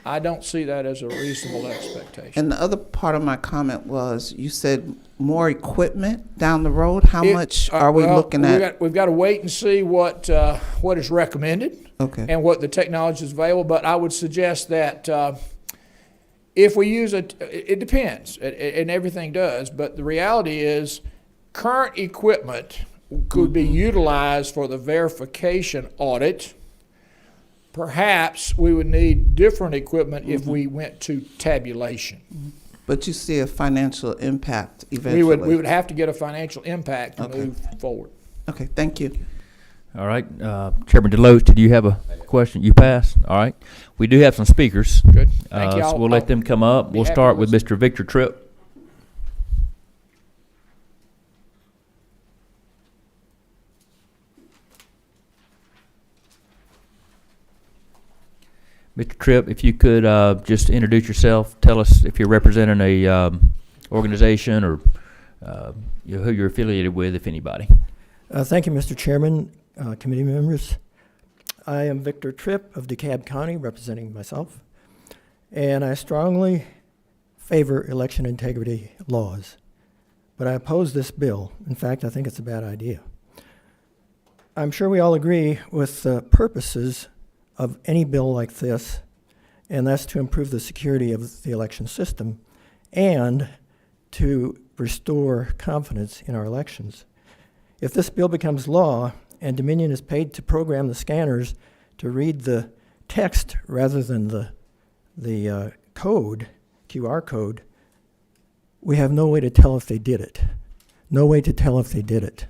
O: I don't see that as a reasonable expectation.
P: and the other part of my comment was, you said more equipment down the road. How much are we looking at?
O: We've got to wait and see what is recommended.
P: Okay.
O: And what the technology is available, but I would suggest that if we use it depends, and everything does, but the reality is current equipment could be utilized for the verification audit. Perhaps we would need different equipment if we went to tabulation.
P: But you see a financial impact eventually.
O: We would have to get a financial impact to move forward.
P: Okay, thank you.
H: All right. Chairman Deloach, did you have a question? You passed? All right. We do have some speakers.
O: Good. Thank you.
H: So we'll let them come up. We'll
O: happy
H: start
O: to
H: with Mr. Victor Tripp. Mr. Tripp, if you could just introduce yourself, tell us if you're representing a organization or who you're affiliated with, if anybody.
Q: Thank you, Mr. Chairman, committee members. I am Victor Tripp of DeKalb County, representing myself, and I strongly favor election integrity laws, but I oppose this bill. In fact, I think it's a bad idea. I'm sure we all agree with the purposes of any bill like this, and that's to improve the security of the election system and to restore confidence in our elections. If this bill becomes law and Dominion is paid to program the scanners to read the text rather than the code, QR code, we have no way to tell if they did it. No way to tell if they did it.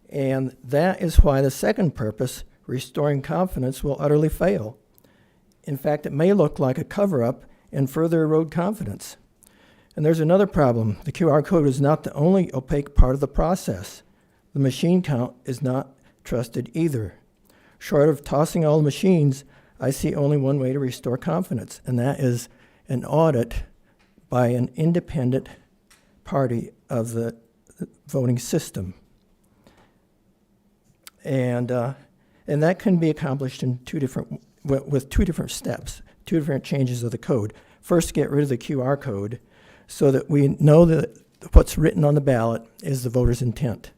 Q: And that is why the second purpose, restoring confidence, will utterly fail. In fact, it may look like a cover-up and further erode confidence. And there's another problem. The QR code is not the only opaque part of the process. The machine count is not trusted either. Short of tossing all the machines, I see only one way to restore confidence, and that is an audit by an independent party of the voting system. And that can be accomplished in with two different steps, two different changes of the code. First, get rid of the QR code so that we know that what's written on the ballot is the voter's intent.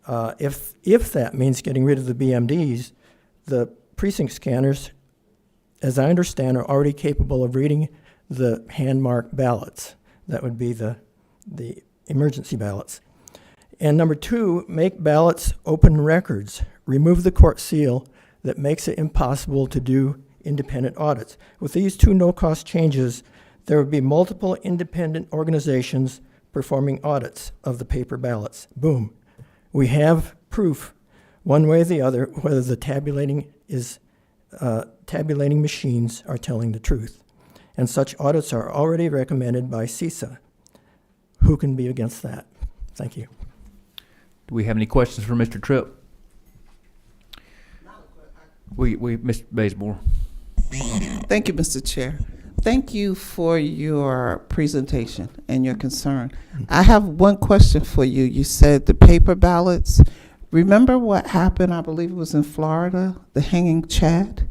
Q: If that means getting rid of the BMDs, the precinct scanners, as I understand, are already capable of reading the hand-marked ballots. That would be the emergency ballots. And number two, make ballots open records. Remove the court seal that makes it impossible to do independent audits. With these two no-cost changes, there would be multiple independent organizations performing audits of the paper ballots. Boom. We have proof, one way or the other, whether the tabulating machines are telling the truth. And such audits are already recommended by CISA. Who can be against that? Thank you.
H: Do we have any questions for Mr. Tripp? Mr. Bazemore.
P: Thank you, Mr. Chair. Thank you for your presentation and your concern. I have one question for you. You said the paper ballots. Remember what happened, I believe it was in Florida, the hanging Chad?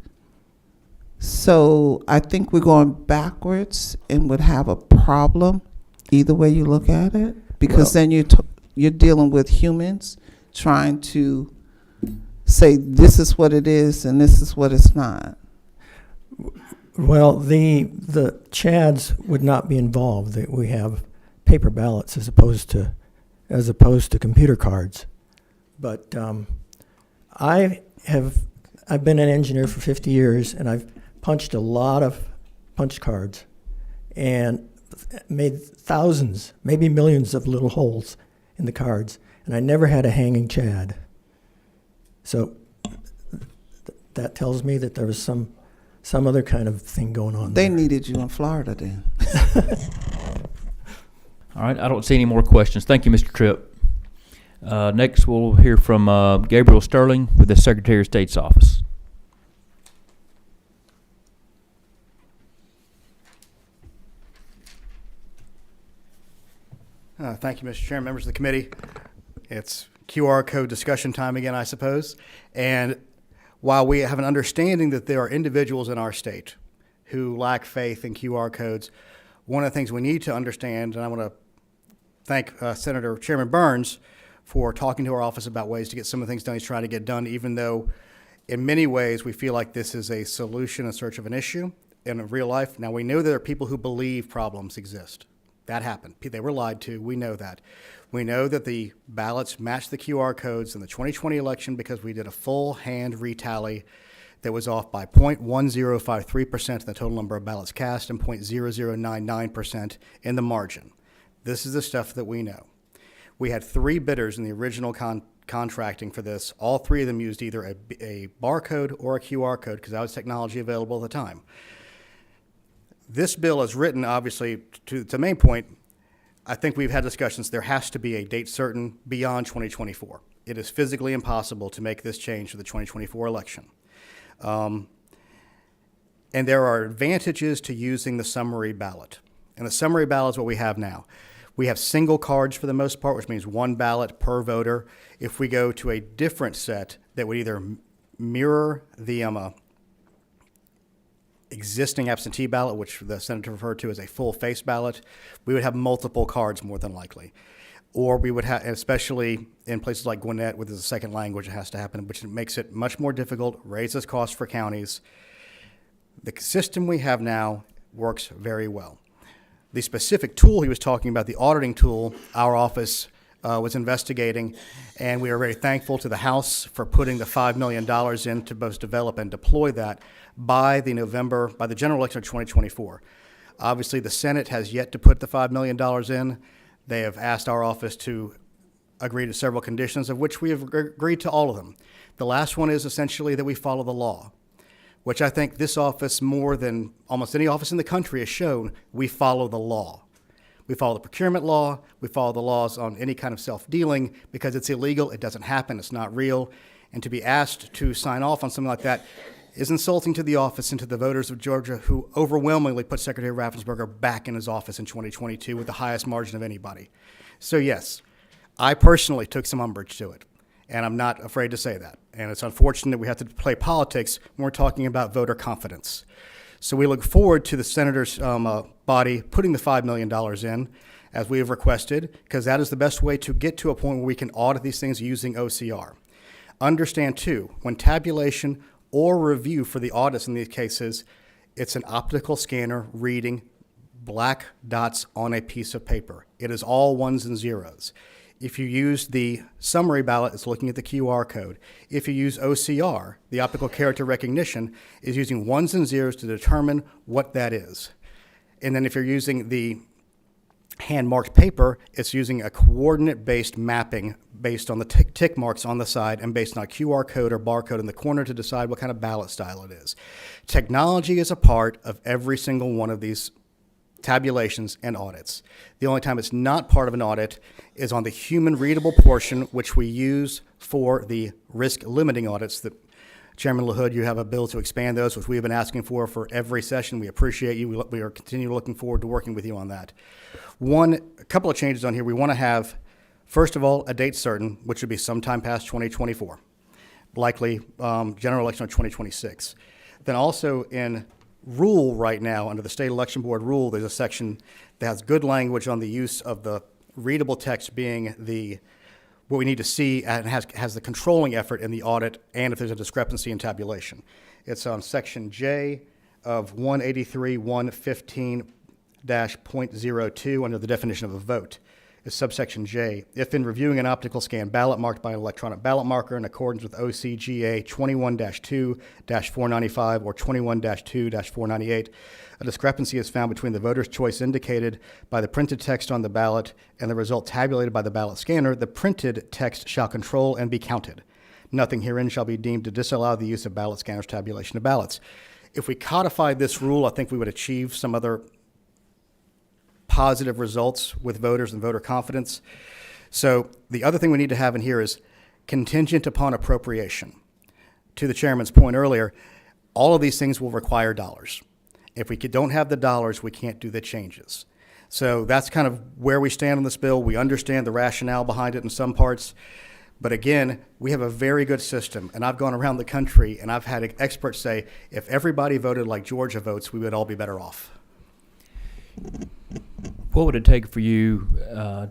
P: So I think we're going backwards and would have a problem either way you look at it, because then you're dealing with humans trying to say this is what it is and this is what it's not.
Q: Well, the Chads would not be involved. We have paper ballots as opposed to computer cards. But I've been an engineer for 50 years, and I've punched a lot of punch cards and made thousands, maybe millions of little holes in the cards, and I never had a hanging Chad. So that tells me that there was some other kind of thing going on
P: They
Q: there.
P: needed you in Florida then.
H: All right, I don't see any more questions. Thank you, Mr. Tripp. Next, we'll hear from Gabriel Sterling with the Secretary of State's office.
R: Thank you, Mr. Chair, members of the committee. It's QR code discussion time again, I suppose. And while we have an understanding that there are individuals in our state who lack faith in QR codes, one of the things we need to understand, and I want to thank Senator Chairman Burns for talking to our office about ways to get some of the things done he's trying to get done, even though in many ways we feel like this is a solution in search of an issue in real life. Now, we know there are people who believe problems exist. That happened. They were lied to. We know that. We know that the ballots matched the QR codes in the 2020 election because we did a full hand retally that was off by 0.1053% of the total number of ballots cast and 0.0099% in the margin. This is the stuff that we know. We had 3 bidders in the original contracting for this. All 3 of them used either a barcode or a QR code because that was technology available at the time. This bill is written, obviously, to the main point, I think we've had discussions. There has to be a date certain beyond 2024. It is physically impossible to make this change for the 2024 election. And there are advantages to using the summary ballot. And the summary ballot is what we have now. We have single cards for the most part, which means 1 ballot per voter. If we go to a different set that would either mirror the existing absentee ballot, which the senator referred to as a full face ballot, we would have multiple cards more than likely. Or we would have, especially in places like Gwinnett, where there's a second language, it has to happen, which makes it much more difficult, raises costs for counties. The system we have now works very well. The specific tool he was talking about, the auditing tool, our office was investigating, and we are very thankful to the House for putting the $5 million in to both develop and deploy that by the general election of 2024. Obviously, the Senate has yet to put the $5 million in. They have asked our office to agree to several conditions, of which we have agreed to all of them. The last one is essentially that we follow the law, which I think this office, more than almost any office in the country, has shown we follow the law. We follow the procurement law. We follow the laws on any kind of self-dealing because it's illegal. It doesn't happen. It's not real. And to be asked to sign off on something like that is insulting to the office and to the voters of Georgia who overwhelmingly put Secretary Raffensperger back in his office in 2022 with the highest margin of anybody. So yes, I personally took some umbrage to it, and I'm not afraid to say that. And it's unfortunate we have to play politics when we're talking about voter confidence. So we look forward to the senator's body putting the $5 million in, as we have requested, because that is the best way to get to a point where we can audit these things using OCR. Understand, too, when tabulation or review for the audits in these cases, it's an optical scanner reading black dots on a piece of paper. It is all ones and zeros. If you use the summary ballot, it's looking at the QR code. If you use OCR, the optical character recognition is using ones and zeros to determine what that is. And then if you're using the hand-marked paper, it's using a coordinate-based mapping based on the tick marks on the side and based on a QR code or barcode in the corner to decide what kind of ballot style it is. Technology is a part of every single one of these tabulations and audits. The only time it's not part of an audit is on the human readable portion, which we use for the risk limiting audits that Chairman LaHood, you have a bill to expand those, which we have been asking for every session. We appreciate you. We are continually looking forward to working with you on that. A couple of changes on here. We want to have, first of all, a date certain, which would be sometime past 2024, likely general election of 2026. Then also in rule right now, under the State Election Board rule, there's a section that has good language on the use of the readable text being what we need to see and has the controlling effort in the audit and if there's a discrepancy in tabulation. It's on section J of 183.115-.02 under the definition of a vote. It's subsection J. If in reviewing an optical scan ballot marked by an electronic ballot marker in accordance with OCGA 21-2-495 or 21-2-498, a discrepancy is found between the voter's choice indicated by the printed text on the ballot and the result tabulated by the ballot scanner, the printed text shall control and be counted. Nothing herein shall be deemed to disallow the use of ballot scanners' tabulation of ballots. If we codified this rule, I think we would achieve some other positive results with voters and voter confidence. So the other thing we need to have in here is contingent upon appropriation. To the chairman's point earlier, all of these things will require dollars. If we don't have the dollars, we can't do the changes. So that's kind of where we stand on this bill. We understand the rationale behind it in some parts. But again, we have a very good system. And I've gone around the country and I've had experts say, if everybody voted like Georgia votes, we would all be better off.
H: What would it take for you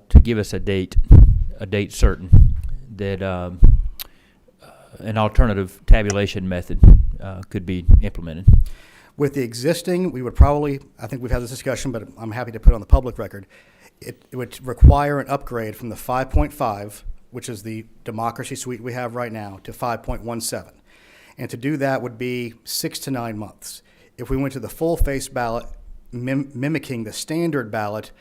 H: to give us a date certain that an alternative tabulation method could be implemented?
R: With the existing, we would probably, I think we've had this discussion, but I'm happy to put it on the public record, it would require an upgrade from the 5.5, which is the democracy suite we have right now, to 5.17. And to do that would be 6 to 9 months. If we went to the full face ballot, mimicking the standard ballot,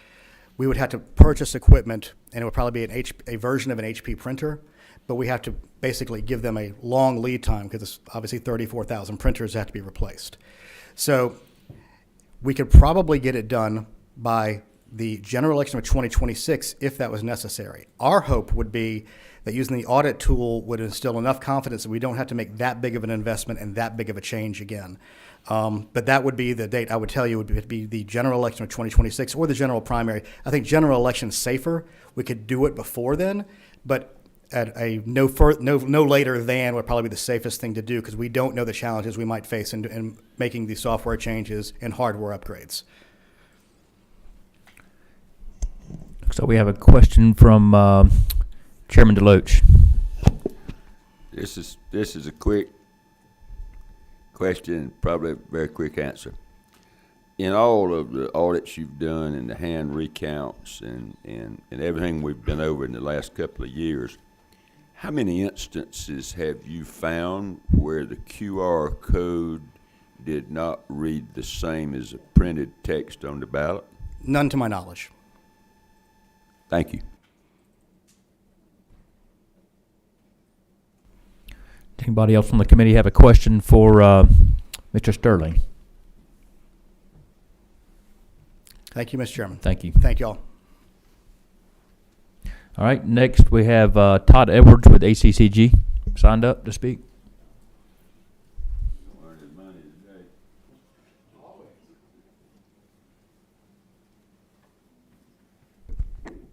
R: we would have to purchase equipment, and it would probably be a version of an HP printer, but we have to basically give them a long lead time because it's obviously 34,000 printers that have to be replaced. So we could probably get it done by the general election of 2026 if that was necessary. Our hope would be that using the audit tool would instill enough confidence that we don't have to make that big of an investment and that big of a change again. But that would be the date I would tell you would be the general election of 2026 or the general primary. I think general election is safer. We could do it before then, but at a no later than would probably be the safest thing to do because we don't know the challenges we might face in making these software changes and hardware upgrades.
H: So we have a question from Chairman DeLoach.
S: This is a quick question, probably a very quick answer. In all of the audits you've done and the hand recounts and everything we've been over in the last couple of years, how many instances have you found where the QR code did not read the same as the printed text on the ballot?
R: None to my knowledge.
S: Thank you.
H: Anybody else on the committee have a question for Mr. Sterling?
R: Thank you, Mr. Chairman.
H: Thank you.
R: Thank you all.
H: All right, next we have Todd Edwards with ACCG signed up to speak.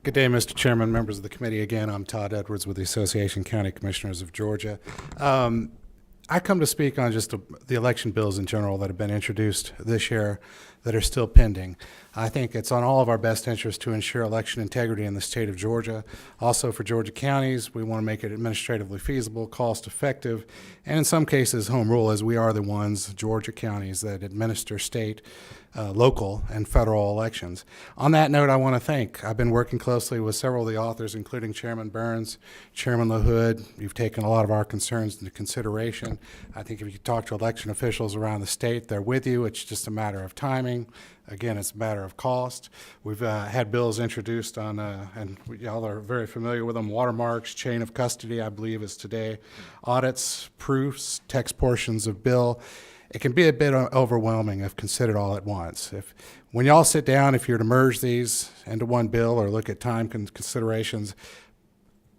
T: Good day, Mr. Chairman, members of the committee. Again, I'm Todd Edwards with the Association of County Commissioners of Georgia. I come to speak on just the election bills in general that have been introduced this year that are still pending. I think it's on all of our best interest to ensure election integrity in the state of Georgia. Also for Georgia counties, we want to make it administratively feasible, cost effective, and in some cases home rule, as we are the ones, Georgia counties, that administer state, local, and federal elections. On that note, I want to thank, I've been working closely with several of the authors, including Chairman Burns, Chairman LaHood. You've taken a lot of our concerns into consideration. I think if you talk to election officials around the state, they're with you. It's just a matter of timing. Again, it's a matter of cost. We've had bills introduced on, and y'all are very familiar with them, watermarks, chain of custody, I believe is today, audits, proofs, text portions of bill. It can be a bit overwhelming if considered all at once. When y'all sit down, if you're to merge these into one bill or look at time considerations,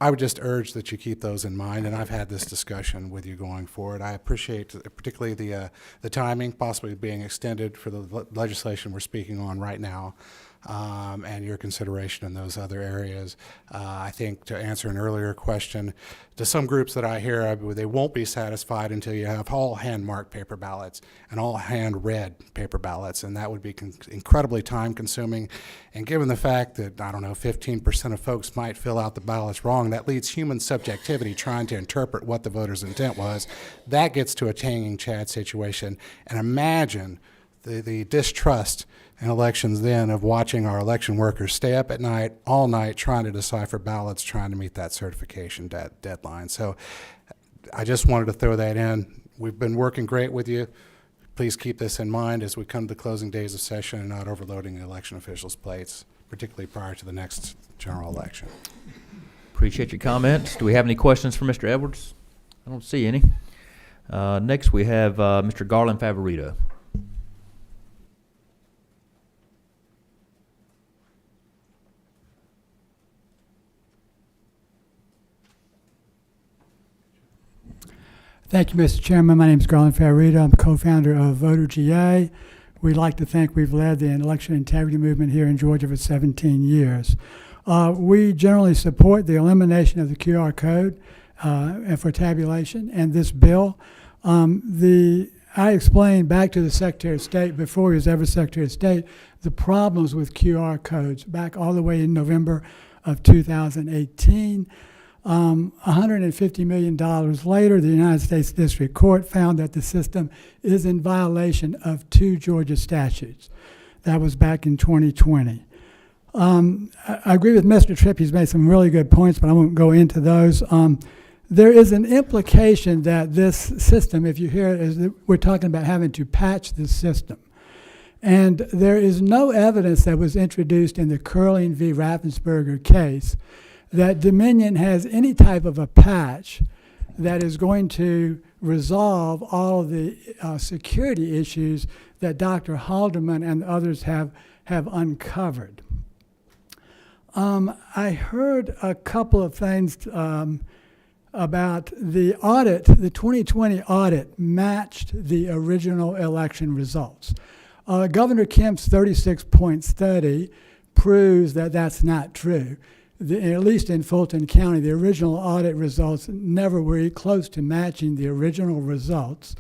T: I would just urge that you keep those in mind, and I've had this discussion with you going forward. I appreciate particularly the timing, possibly being extended for the legislation we're speaking on right now, and your consideration in those other areas. I think to answer an earlier question, to some groups that I hear, they won't be satisfied until you have all hand-marked paper ballots and all hand-read paper ballots, and that would be incredibly time-consuming. And given the fact that, I don't know, 15% of folks might fill out the ballots wrong, that leads human subjectivity trying to interpret what the voter's intent was. That gets to a hanging chad situation. And imagine the distrust in elections then of watching our election workers stay up at night, all night, trying to decipher ballots, trying to meet that certification deadline. So I just wanted to throw that in. We've been working great with you. Please keep this in mind as we come to the closing days of session and not overloading the election officials' plates, particularly prior to the next general election.
H: Appreciate your comments. Do we have any questions for Mr. Edwards? I don't see any. Next we have Mr. Garland Favorito.
U: Thank you, Mr. Chairman. My name is Garland Favorito. I'm co-founder of Voter GA. We'd like to think we've led the election integrity movement here in Georgia for 17 years. We generally support the elimination of the QR code for tabulation and this bill. I explained back to the Secretary of State before he was ever Secretary of State the problems with QR codes back all the way in November of 2018. $150 million later, the United States District Court found that the system is in violation of 2 Georgia statutes. That was back in 2020. I agree with Mr. Tripp. He's made some really good points, but I won't go into those. There is an implication that this system, if you hear it, is that we're talking about having to patch the system. And there is no evidence that was introduced in the Curling v. Raffensperger case that Dominion has any type of a patch that is going to resolve all of the security issues that Dr. Halderman and others have uncovered. I heard a couple of things about the audit. The 2020 audit matched the original election results. Governor Kemp's 36-point study proves that that's not true. At least in Fulton County, the original audit results never were close to matching the original results.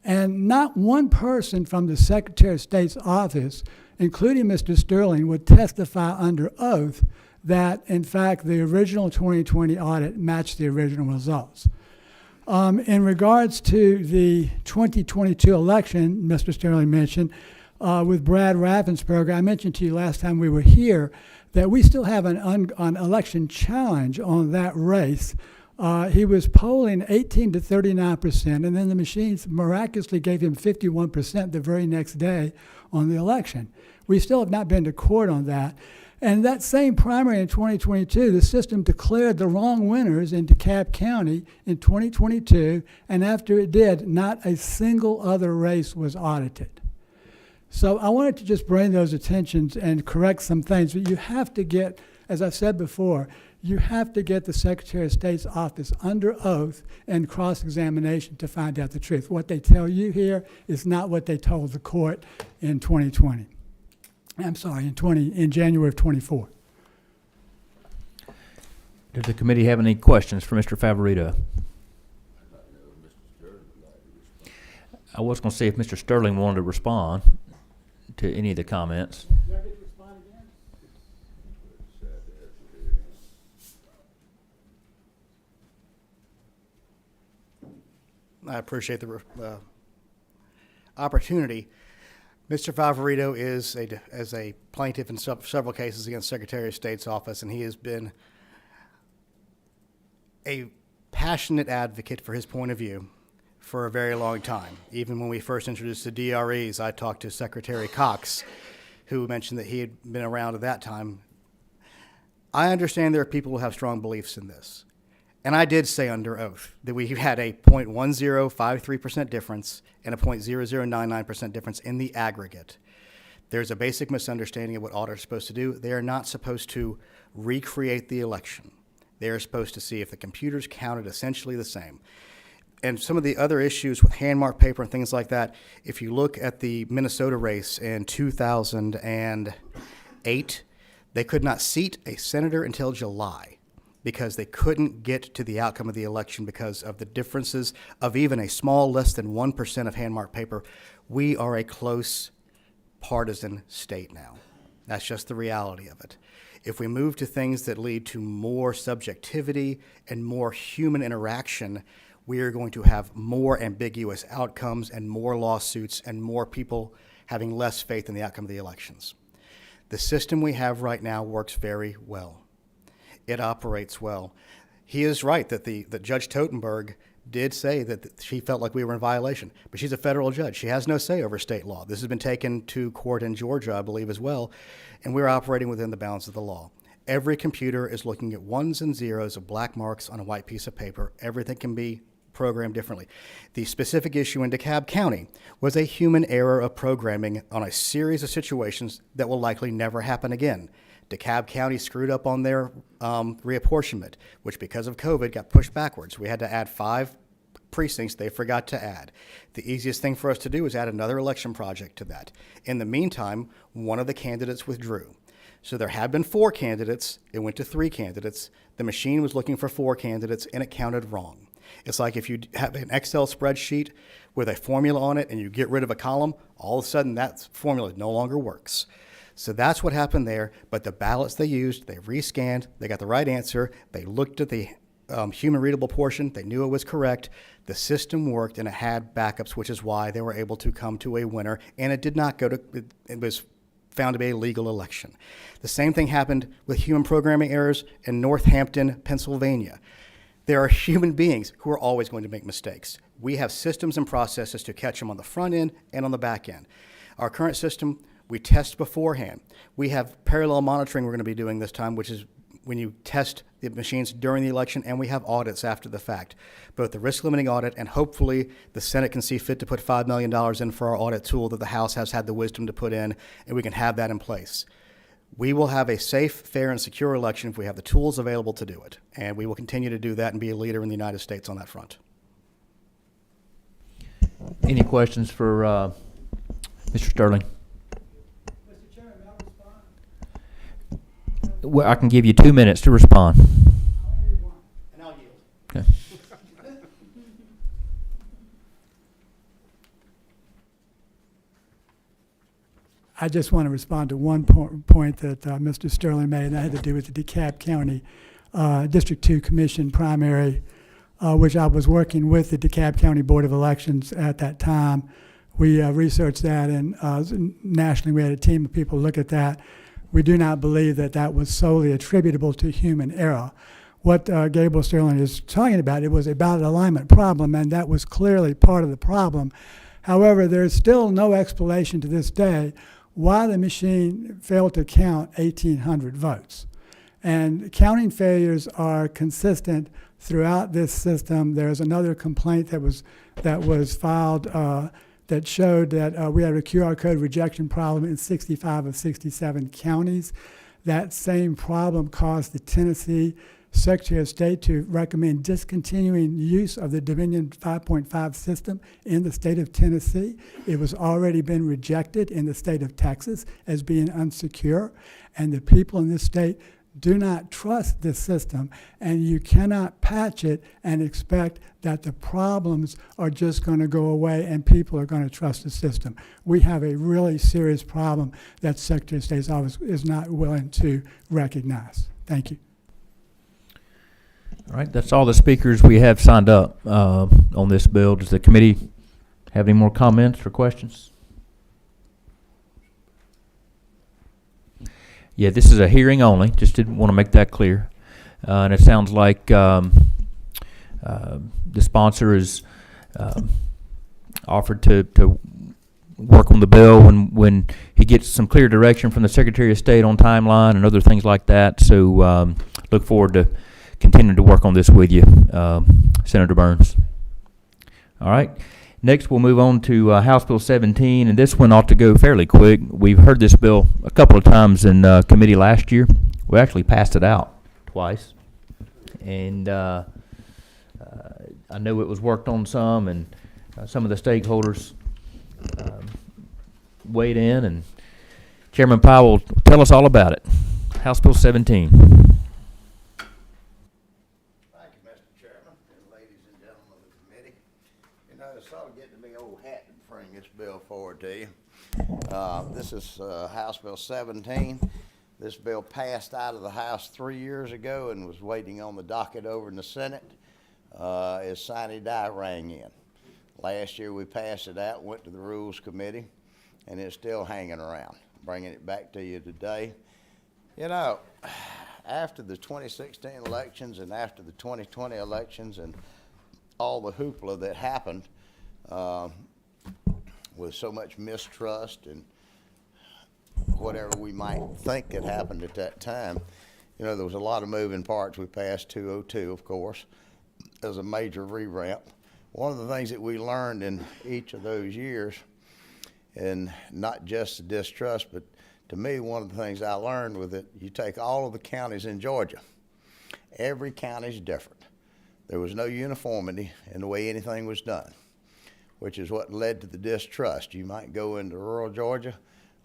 U: And not one person from the Secretary of State's office, including Mr. Sterling, would testify under oath that, in fact, the original 2020 audit matched the original results. In regards to the 2022 election, Mr. Sterling mentioned, with Brad Raffensperger, I mentioned to you last time we were here that we still have an election challenge on that race. He was polling 18 to 39%, and then the machines miraculously gave him 51% the very next day on the election. We still have not been to court on that. And that same primary in 2022, the system declared the wrong winners in DeKalb County in 2022, and after it did, not a single other race was audited. So I wanted to just bring those attentions and correct some things. But you have to get, as I've said before, you have to get the Secretary of State's office under oath and cross-examination to find out the truth. What they tell you here is not what they told the court in 2020. I'm sorry, in January of 24.
H: Does the committee have any questions for Mr. Favorito? I was going to see if Mr. Sterling wanted to respond to any of the comments.
R: I appreciate the opportunity. Mr. Favorito is as a plaintiff in several cases against Secretary of State's office, and he has been a passionate advocate for his point of view for a very long time. Even when we first introduced the DREs, I talked to Secretary Cox, who mentioned that he had been around at that time. I understand there are people who have strong beliefs in this. And I did say under oath that we had a 0.1053% difference and a 0.0099% difference in the aggregate. There's a basic misunderstanding of what auditors are supposed to do. They are not supposed to recreate the election. They are supposed to see if the computers counted essentially the same. And some of the other issues with hand-marked paper and things like that, if you look at the Minnesota race in 2008, they could not seat a senator until July, because they couldn't get to the outcome of the election because of the differences of even a small less than 1% of hand-marked paper. We are a close partisan state now. That's just the reality of it. If we move to things that lead to more subjectivity and more human interaction, we are going to have more ambiguous outcomes and more lawsuits and more people having less faith in the outcome of the elections. The system we have right now works very well. It operates well. He is right that that Judge Totenberg did say that she felt like we were in violation, but she's a federal judge. She has no say over state law. This has been taken to court in Georgia, I believe, as well, and we're operating within the bounds of the law. Every computer is looking at ones and zeros of black marks on a white piece of paper. Everything can be programmed differently. The specific issue in DeKalb County was a human error of programming on a series of situations that will likely never happen again. DeKalb County screwed up on their reapportionment, which because of COVID got pushed backwards. We had to add 5 precincts they forgot to add. The easiest thing for us to do is add another election project to that. In the meantime, one of the candidates withdrew. So there had been 4 candidates, it went to 3 candidates. The machine was looking for 4 candidates and it counted wrong. It's like if you have an Excel spreadsheet with a formula on it and you get rid of a column, all of a sudden that formula no longer works. So that's what happened there, but the ballots they used, they rescanned, they got the right answer, they looked at the human readable portion, they knew it was correct, the system worked, and it had backups, which is why they were able to come to a winner, and it did not go to, it was found to be a legal election. The same thing happened with human programming errors in Northampton, Pennsylvania. There are human beings who are always going to make mistakes. We have systems and processes to catch them on the front end and on the back end. Our current system, we test beforehand. We have parallel monitoring we're going to be doing this time, which is when you test the machines during the election, and we have audits after the fact, both the risk limiting audit and hopefully the Senate can see fit to put $5 million in for our audit tool that the House has had the wisdom to put in, and we can have that in place. We will have a safe, fair, and secure election if we have the tools available to do it, and we will continue to do that and be a leader in the United States on that front.
H: Any questions for Mr. Sterling? Well, I can give you 2 minutes to respond.
R: And I'll yield.
H: Okay.
U: I just want to respond to one point that Mr. Sterling made, and that had to do with the DeKalb County District 2 Commission primary, which I was working with the DeKalb County Board of Elections at that time. We researched that, and nationally we had a team of people look at that. We do not believe that that was solely attributable to human error. What Gabriel Sterling is talking about, it was a ballot alignment problem, and that was clearly part of the problem. However, there's still no explanation to this day why the machine failed to count 1,800 votes. And counting failures are consistent throughout this system. There's another complaint that was filed that showed that we had a QR code rejection problem in 65 of 67 counties. That same problem caused the Tennessee Secretary of State to recommend discontinuing use of the Dominion 5.5 system in the state of Tennessee. It was already been rejected in the state of Texas as being unsecure, and the people in this state do not trust this system, and you cannot patch it and expect that the problems are just going to go away and people are going to trust the system. We have a really serious problem that Secretary of State's office is not willing to recognize. Thank you.
H: All right, that's all the speakers we have signed up on this bill. Does the committee have any more comments or questions? Yeah, this is a hearing only. Just didn't want to make that clear. And it sounds like the sponsor is offered to work on the bill when he gets some clear direction from the Secretary of State on timeline and other things like that. So look forward to continuing to work on this with you, Senator Burns. All right. Next, we'll move on to House Bill 17, and this one ought to go fairly quick. We've heard this bill a couple of times in committee last year. We actually passed it out twice, and I know it was worked on some, and some of the stakeholders weighed in, and Chairman Powell will tell us all about it. House Bill 17.
A: Forward to you. This is House Bill 17. This bill passed out of the House 3 years ago and was waiting on the docket over in the Senate as sine die rang in. Last year we passed it out, went to the Rules Committee, and it's still hanging around. Bringing it back to you today. You know, after the 2016 elections and after the 2020 elections and all the hoopla that happened, with so much mistrust and whatever we might think had happened at that time. You know, there was a lot of moving parts. We passed 202, of course, as a major revamp. One of the things that we learned in each of those years, and not just the distrust, but to me, one of the things I learned was that you take all of the counties in Georgia. Every county is different. There was no uniformity in the way anything was done, which is what led to the distrust. You might go into rural Georgia,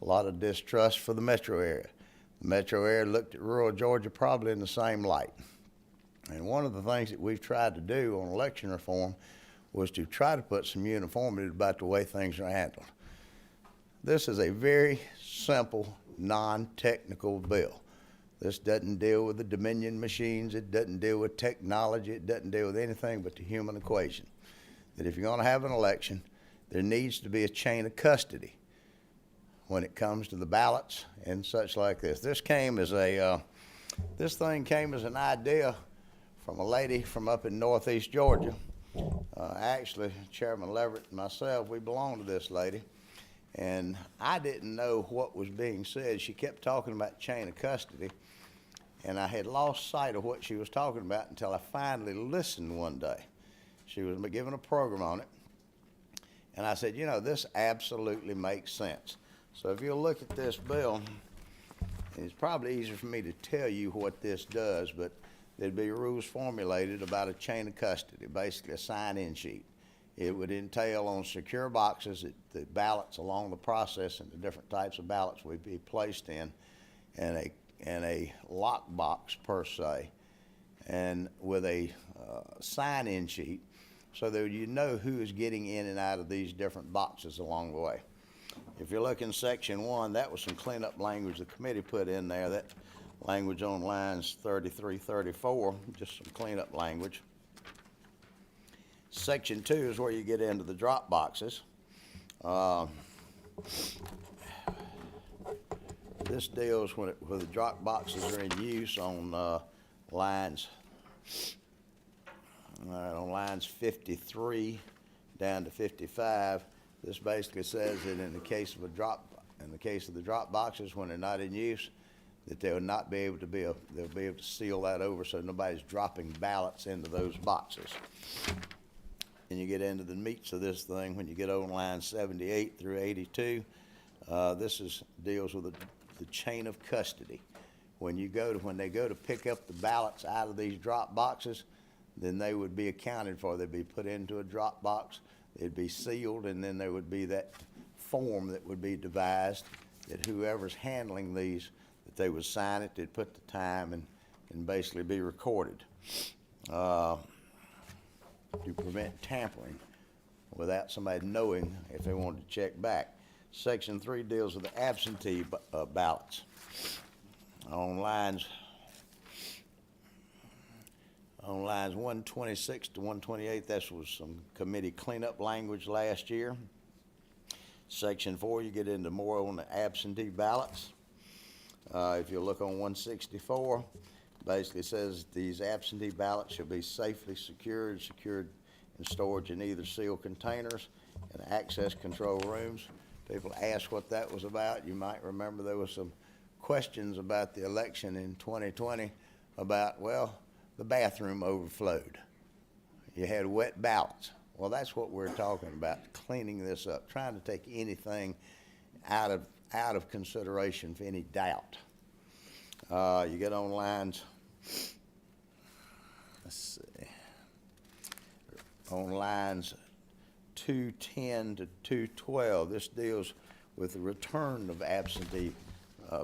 A: a lot of distrust for the metro area. The metro area looked at rural Georgia probably in the same light. And one of the things that we've tried to do on election reform was to try to put some uniformity about the way things are handled. This is a very simple, non-technical bill. This doesn't deal with the Dominion machines, it doesn't deal with technology, it doesn't deal with anything but the human equation. That if you're going to have an election, there needs to be a chain of custody when it comes to the ballots and such like this. This thing came as an idea from a lady from up in northeast Georgia. Actually, Chairman Leverett and myself, we belong to this lady, and I didn't know what was being said. She kept talking about chain of custody, and I had lost sight of what she was talking about until I finally listened one day. She was giving a program on it, and I said, you know, this absolutely makes sense. So if you'll look at this bill, it's probably easier for me to tell you what this does, but there'd be rules formulated about a chain of custody, basically a sign-in sheet. It would entail on secure boxes that the ballots along the process and the different types of ballots would be placed in a lock box per se, and with a sign-in sheet, so that you know who is getting in and out of these different boxes along the way. If you look in section 1, that was some cleanup language the committee put in there. That language on lines 33, 34, just some cleanup language. Section 2 is where you get into the drop boxes. This deals when the drop boxes are in use on lines 53 down to 55. This basically says that in the case of the drop boxes, when they're not in use, that they'll be able to seal that over so nobody's dropping ballots into those boxes. and you get into the meats of this thing, when you get on line 78 through 82, deals with the chain of custody. When they go to pick up the ballots out of these drop boxes, then they would be accounted for. They'd be put into a drop box, they'd be sealed, and then there would be that form that would be devised that whoever's handling these, that they would sign it, they'd put the time and basically be recorded. To prevent tampering without somebody knowing if they wanted to check back. Section 3 deals with the absentee ballots. On lines 126 to 128, that was some committee cleanup language last year. Section 4, you get into more on the absentee ballots. If you look on 164, basically says these absentee ballots shall be safely secured in storage in either sealed containers and access control rooms. People asked what that was about. You might remember there was some questions about the election in 2020 about, well, the bathroom overflowed. You had wet ballots. Well, that's what we're talking about, cleaning this up, trying to take anything out of consideration for any doubt. You get on lines, let's see, on lines 210 to 212, this deals with the return of absentee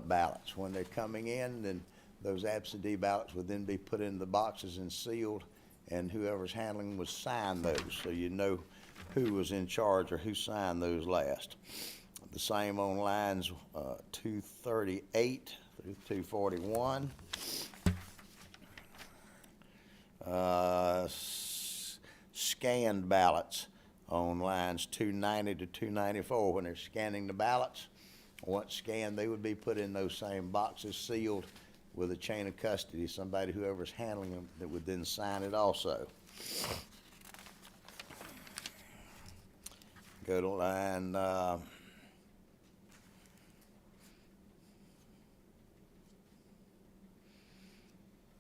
A: ballots. When they're coming in, then those absentee ballots would then be put in the boxes and sealed, and whoever's handling them would sign those, so you know who was in charge or who signed those last. The same on lines 238 through 241. Scanned ballots on lines 290 to 294. When they're scanning the ballots, once scanned, they would be put in those same boxes, sealed with a chain of custody, whoever's handling them, that would then sign it also. Go to line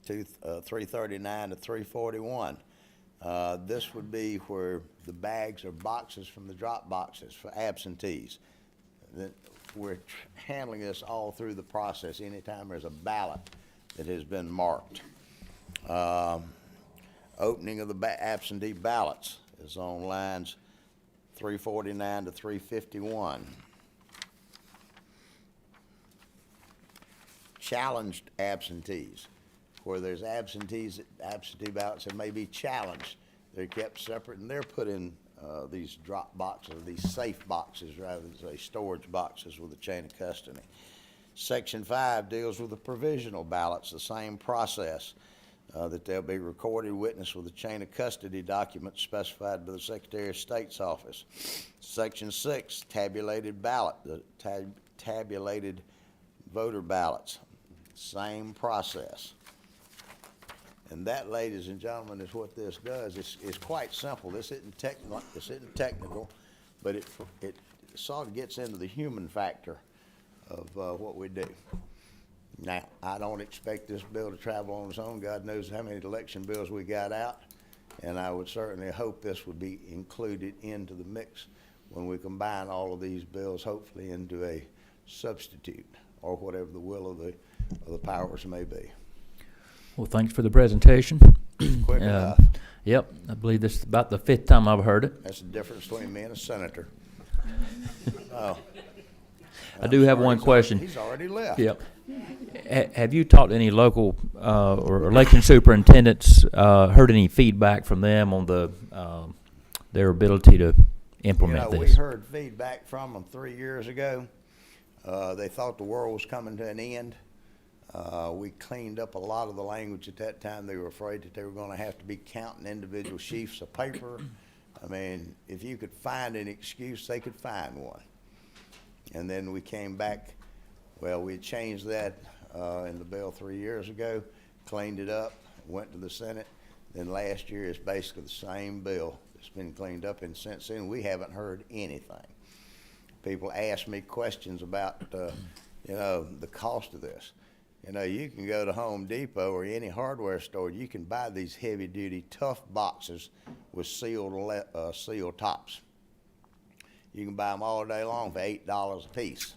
A: 339 to 341. This would be where the bags or boxes from the drop boxes for absentees. We're handling this all through the process anytime there's a ballot that has been marked. Opening of the absentee ballots is on lines 349 to 351. Challenged absentees, where there's absentee ballots that may be challenged. They're kept separate and they're put in these drop boxes, these safe boxes rather than say storage boxes with a chain of custody. Section 5 deals with the provisional ballots, the same process, that they'll be recorded witness with a chain of custody document specified by the Secretary of State's office. Section 6, tabulated ballot, the tabulated voter ballots, same process. And that, ladies and gentlemen, is what this does. It's quite simple. This isn't technical, but it sort of gets into the human factor of what we do. Now, I don't expect this bill to travel on its own. God knows how many election bills we got out, and I would certainly hope this would be included into the mix when we combine all of these bills, hopefully into a substitute or whatever the will of the powers may be.
H: Well, thanks for the presentation.
A: Quick enough.
H: Yep, I believe this is about the 5th time I've heard it.
A: That's the difference between me and a senator. Oh.
H: I do have one question.
A: He's already left.
H: Yep. Have you talked to any local or election superintendents, heard any feedback from them on their ability to implement this?
A: We heard feedback from them 3 years ago. They thought the world was coming to an end. We cleaned up a lot of the language at that time. They were afraid that they were going to have to be counting individual sheafs of paper. I mean, if you could find an excuse, they could find one. And then we came back, well, we changed that in the bill 3 years ago, cleaned it up, went to the Senate. Then last year it's basically the same bill. It's been cleaned up, and since then we haven't heard anything. People ask me questions about, the cost of this. You know, you can go to Home Depot or any hardware store, you can buy these heavy-duty, tough boxes with sealed tops. You can buy them all day long for $8 a piece,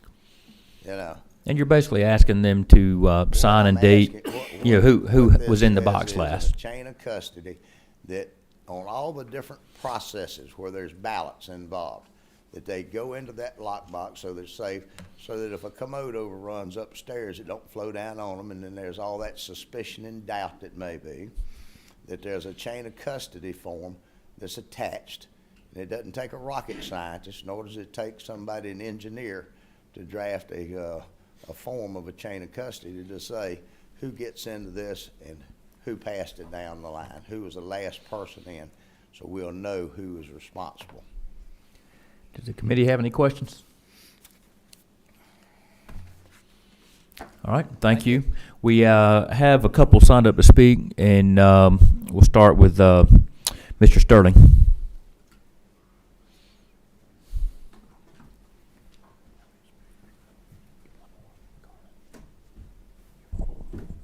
A: you know.
H: And you're basically asking them to sign and date, who was in the box
A: Is
H: last.
A: a chain of custody that on all the different processes where there's ballots involved, that they go into that lockbox so they're safe, so that if a commode overruns upstairs, it don't flow down on them, and then there's all that suspicion and doubt that may be, that there's a chain of custody form that's attached. And it doesn't take a rocket scientist, nor does it take somebody, an engineer, to draft a form of a chain of custody to say who gets into this and who passed it down the line, who was the last person in, so we'll know who is responsible.
H: Does the committee have any questions? All right, thank you. We have a couple signed up to speak, and we'll start with Mr. Sterling.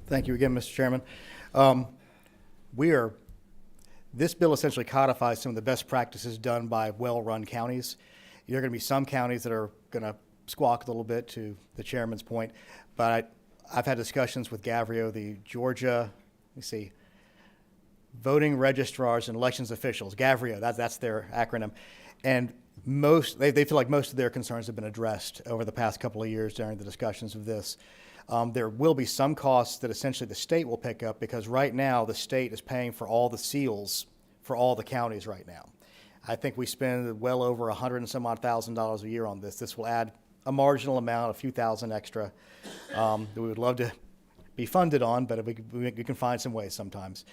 R: Thank you again, Mr. Chairman. This bill essentially codifies some of the best practices done by well-run counties. There are going to be some counties that are going to squawk a little bit, to the chairman's point, but I've had discussions with Gavrio, the Georgia, voting registrars and elections officials, Gavrio, that's their acronym, and they feel like most of their concerns have been addressed over the past couple of years during the discussions of this. There will be some costs that essentially the state will pick up, because right now the state is paying for all the seals for all the counties right now. I think we spend well over $100 and some odd $1,000 a year on this. This will add a marginal amount, a few thousand extra, that we would love to be funded on, but we can find some ways sometimes.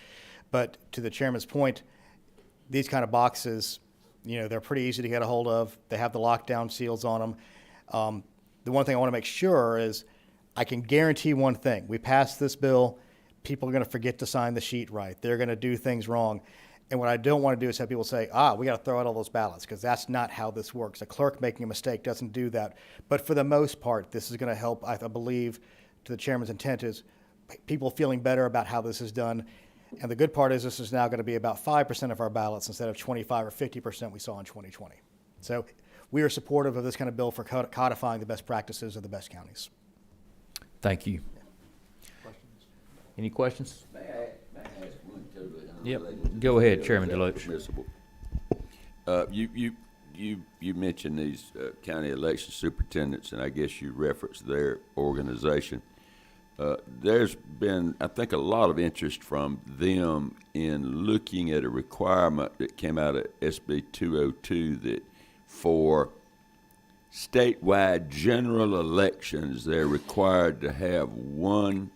R: But to the chairman's point, these kind of boxes, they're pretty easy to get a hold of. They have the lockdown seals on them. The one thing I want to make sure is, I can guarantee one thing. We pass this bill, people are going to forget to sign the sheet right. They're going to do things wrong. And what I don't want to do is have people say, we got to throw out all those ballots, because that's not how this works. A clerk making a mistake doesn't do that. But for the most part, this is going to help, I believe, to the chairman's intent, is people feeling better about how this is done. And the good part is this is now going to be about 5% of our ballots instead of 25 or 50% we saw in 2020. So we are supportive of this kind of bill for codifying the best practices of the best counties.
H: Thank you. Any questions?
S: May I ask one totally
H: Yep.
S: unrelated?
H: Go ahead, Chairman Deloach.
S: Permissible. You mentioned these county election superintendents, and I guess you referenced their organization. There's been, I think, a lot of interest from them in looking at a requirement that came out of SB 202 that for statewide general elections, they're required to have one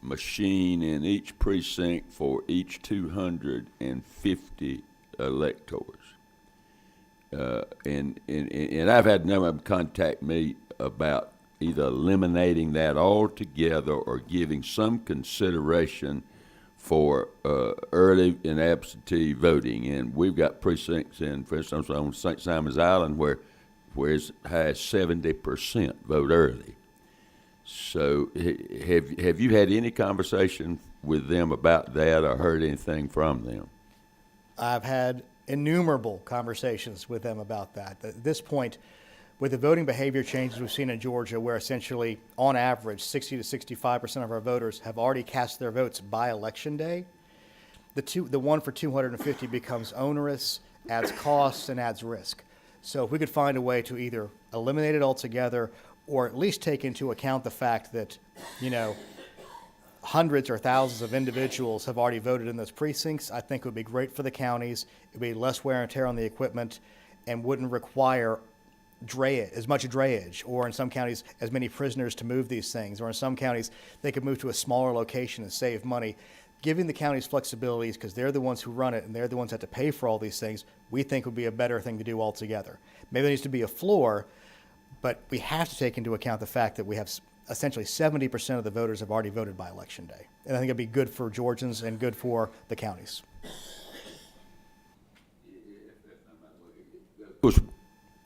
S: machine in each precinct for each 250 electors. And I've had a number of them contact me about either eliminating that altogether or giving some consideration for early and absentee voting. And we've got precincts in, for instance, on St. Simon's Island where as high as 70% vote early. So have you had any conversation with them about that or heard anything from them?
R: I've had innumerable conversations with them about that. At this point, with the voting behavior changes we've seen in Georgia, where essentially, on average, 60 to 65% of our voters have already cast their votes by Election Day, the one for 250 becomes onerous, adds costs, and adds risk. So if we could find a way to either eliminate it altogether or at least take into account the fact that, hundreds or thousands of individuals have already voted in those precincts, I think it would be great for the counties. It would be less wear and tear on the equipment and wouldn't require as much drayage, or in some counties, as many prisoners to move these things, or in some counties, they could move to a smaller location and save money. Giving the counties flexibilities, because they're the ones who run it and they're the ones that have to pay for all these things, we think would be a better thing to do altogether. Maybe there needs to be a floor, but we have to take into account the fact that we have essentially 70% of the voters have already voted by Election Day. And I think it'd be good for Georgians and good for the counties.
S: Of course,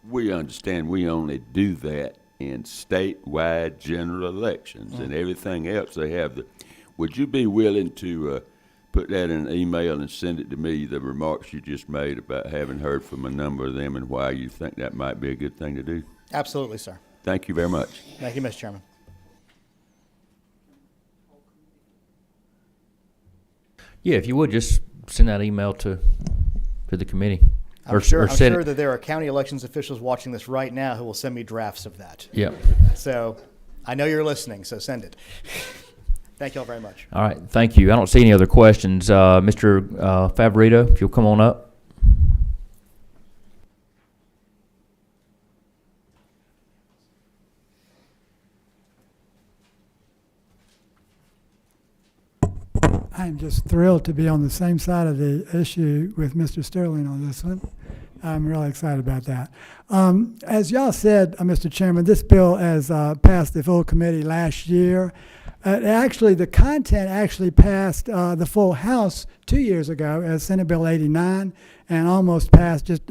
S: we understand we only do that in statewide general elections and everything else they have. Would you be willing to put that in an email and send it to me, the remarks you just made about having heard from a number of them and why you think that might be a good thing to do?
R: Absolutely, sir.
S: Thank you very much.
R: Thank you, Mr. Chairman.
H: Yeah, if you would, just send that email to the committee.
R: I'm sure that there are county elections officials watching this right now who will send me drafts of that.
H: Yep.
R: So I know you're listening, so send it. Thank you all very much.
H: All right, thank you. I don't see any other questions. Mr. Favorito, if you'll come on up.
U: I'm just thrilled to be on the same side of the issue with Mr. Sterling on this one. I'm really excited about that. As y'all said, Mr. Chairman, this bill has passed the full committee last year. Actually, the content actually passed the full House 2 years ago as Senate Bill 89 and almost passed, just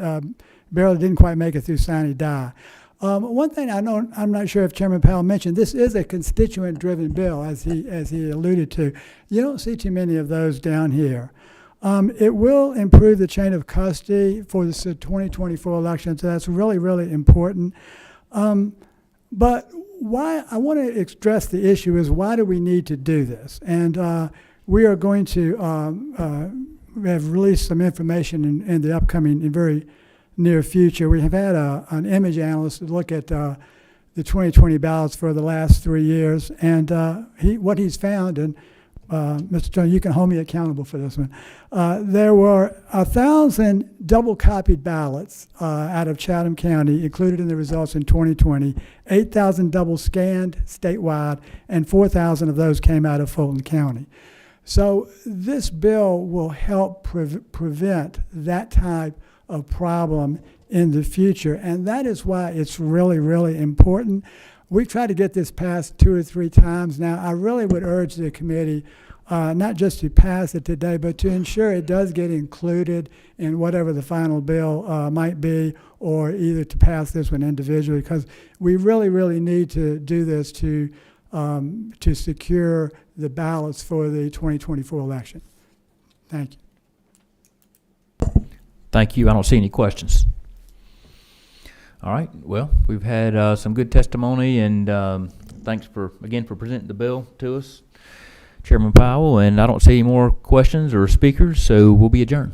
U: barely didn't quite make it through sine die. One thing I'm not sure if Chairman Powell mentioned, this is a constituent-driven bill, as he alluded to. You don't see too many of those down here. It will improve the chain of custody for the 2024 election, so that's really, really important. But why I want to stress the issue is, why do we need to do this? And we are going to have released some information in the upcoming, in very near future. We have had an image analyst look at the 2020 ballots for the last 3 years, and what he's found, and Mr. Jones, you can hold me accountable for this one. There were 1,000 double-copied ballots out of Chatham County included in the results in 2020, 8,000 double-scanned statewide, and 4,000 of those came out of Fulton County. So this bill will help prevent that type of problem in the future, and that is why it's really, really important. We've tried to get this passed 2 or 3 times now. I really would urge the committee not just to pass it today, but to ensure it does get included in whatever the final bill might be, or either to pass this one individually, because we really, really need to do this to secure the ballots for the 2024 election. Thank you.
H: Thank you. I don't see any questions. All right. Well, we've had some good testimony, and thanks again for presenting the bill to us, Chairman Powell. And I don't see any more questions or speakers, so we'll be adjourned.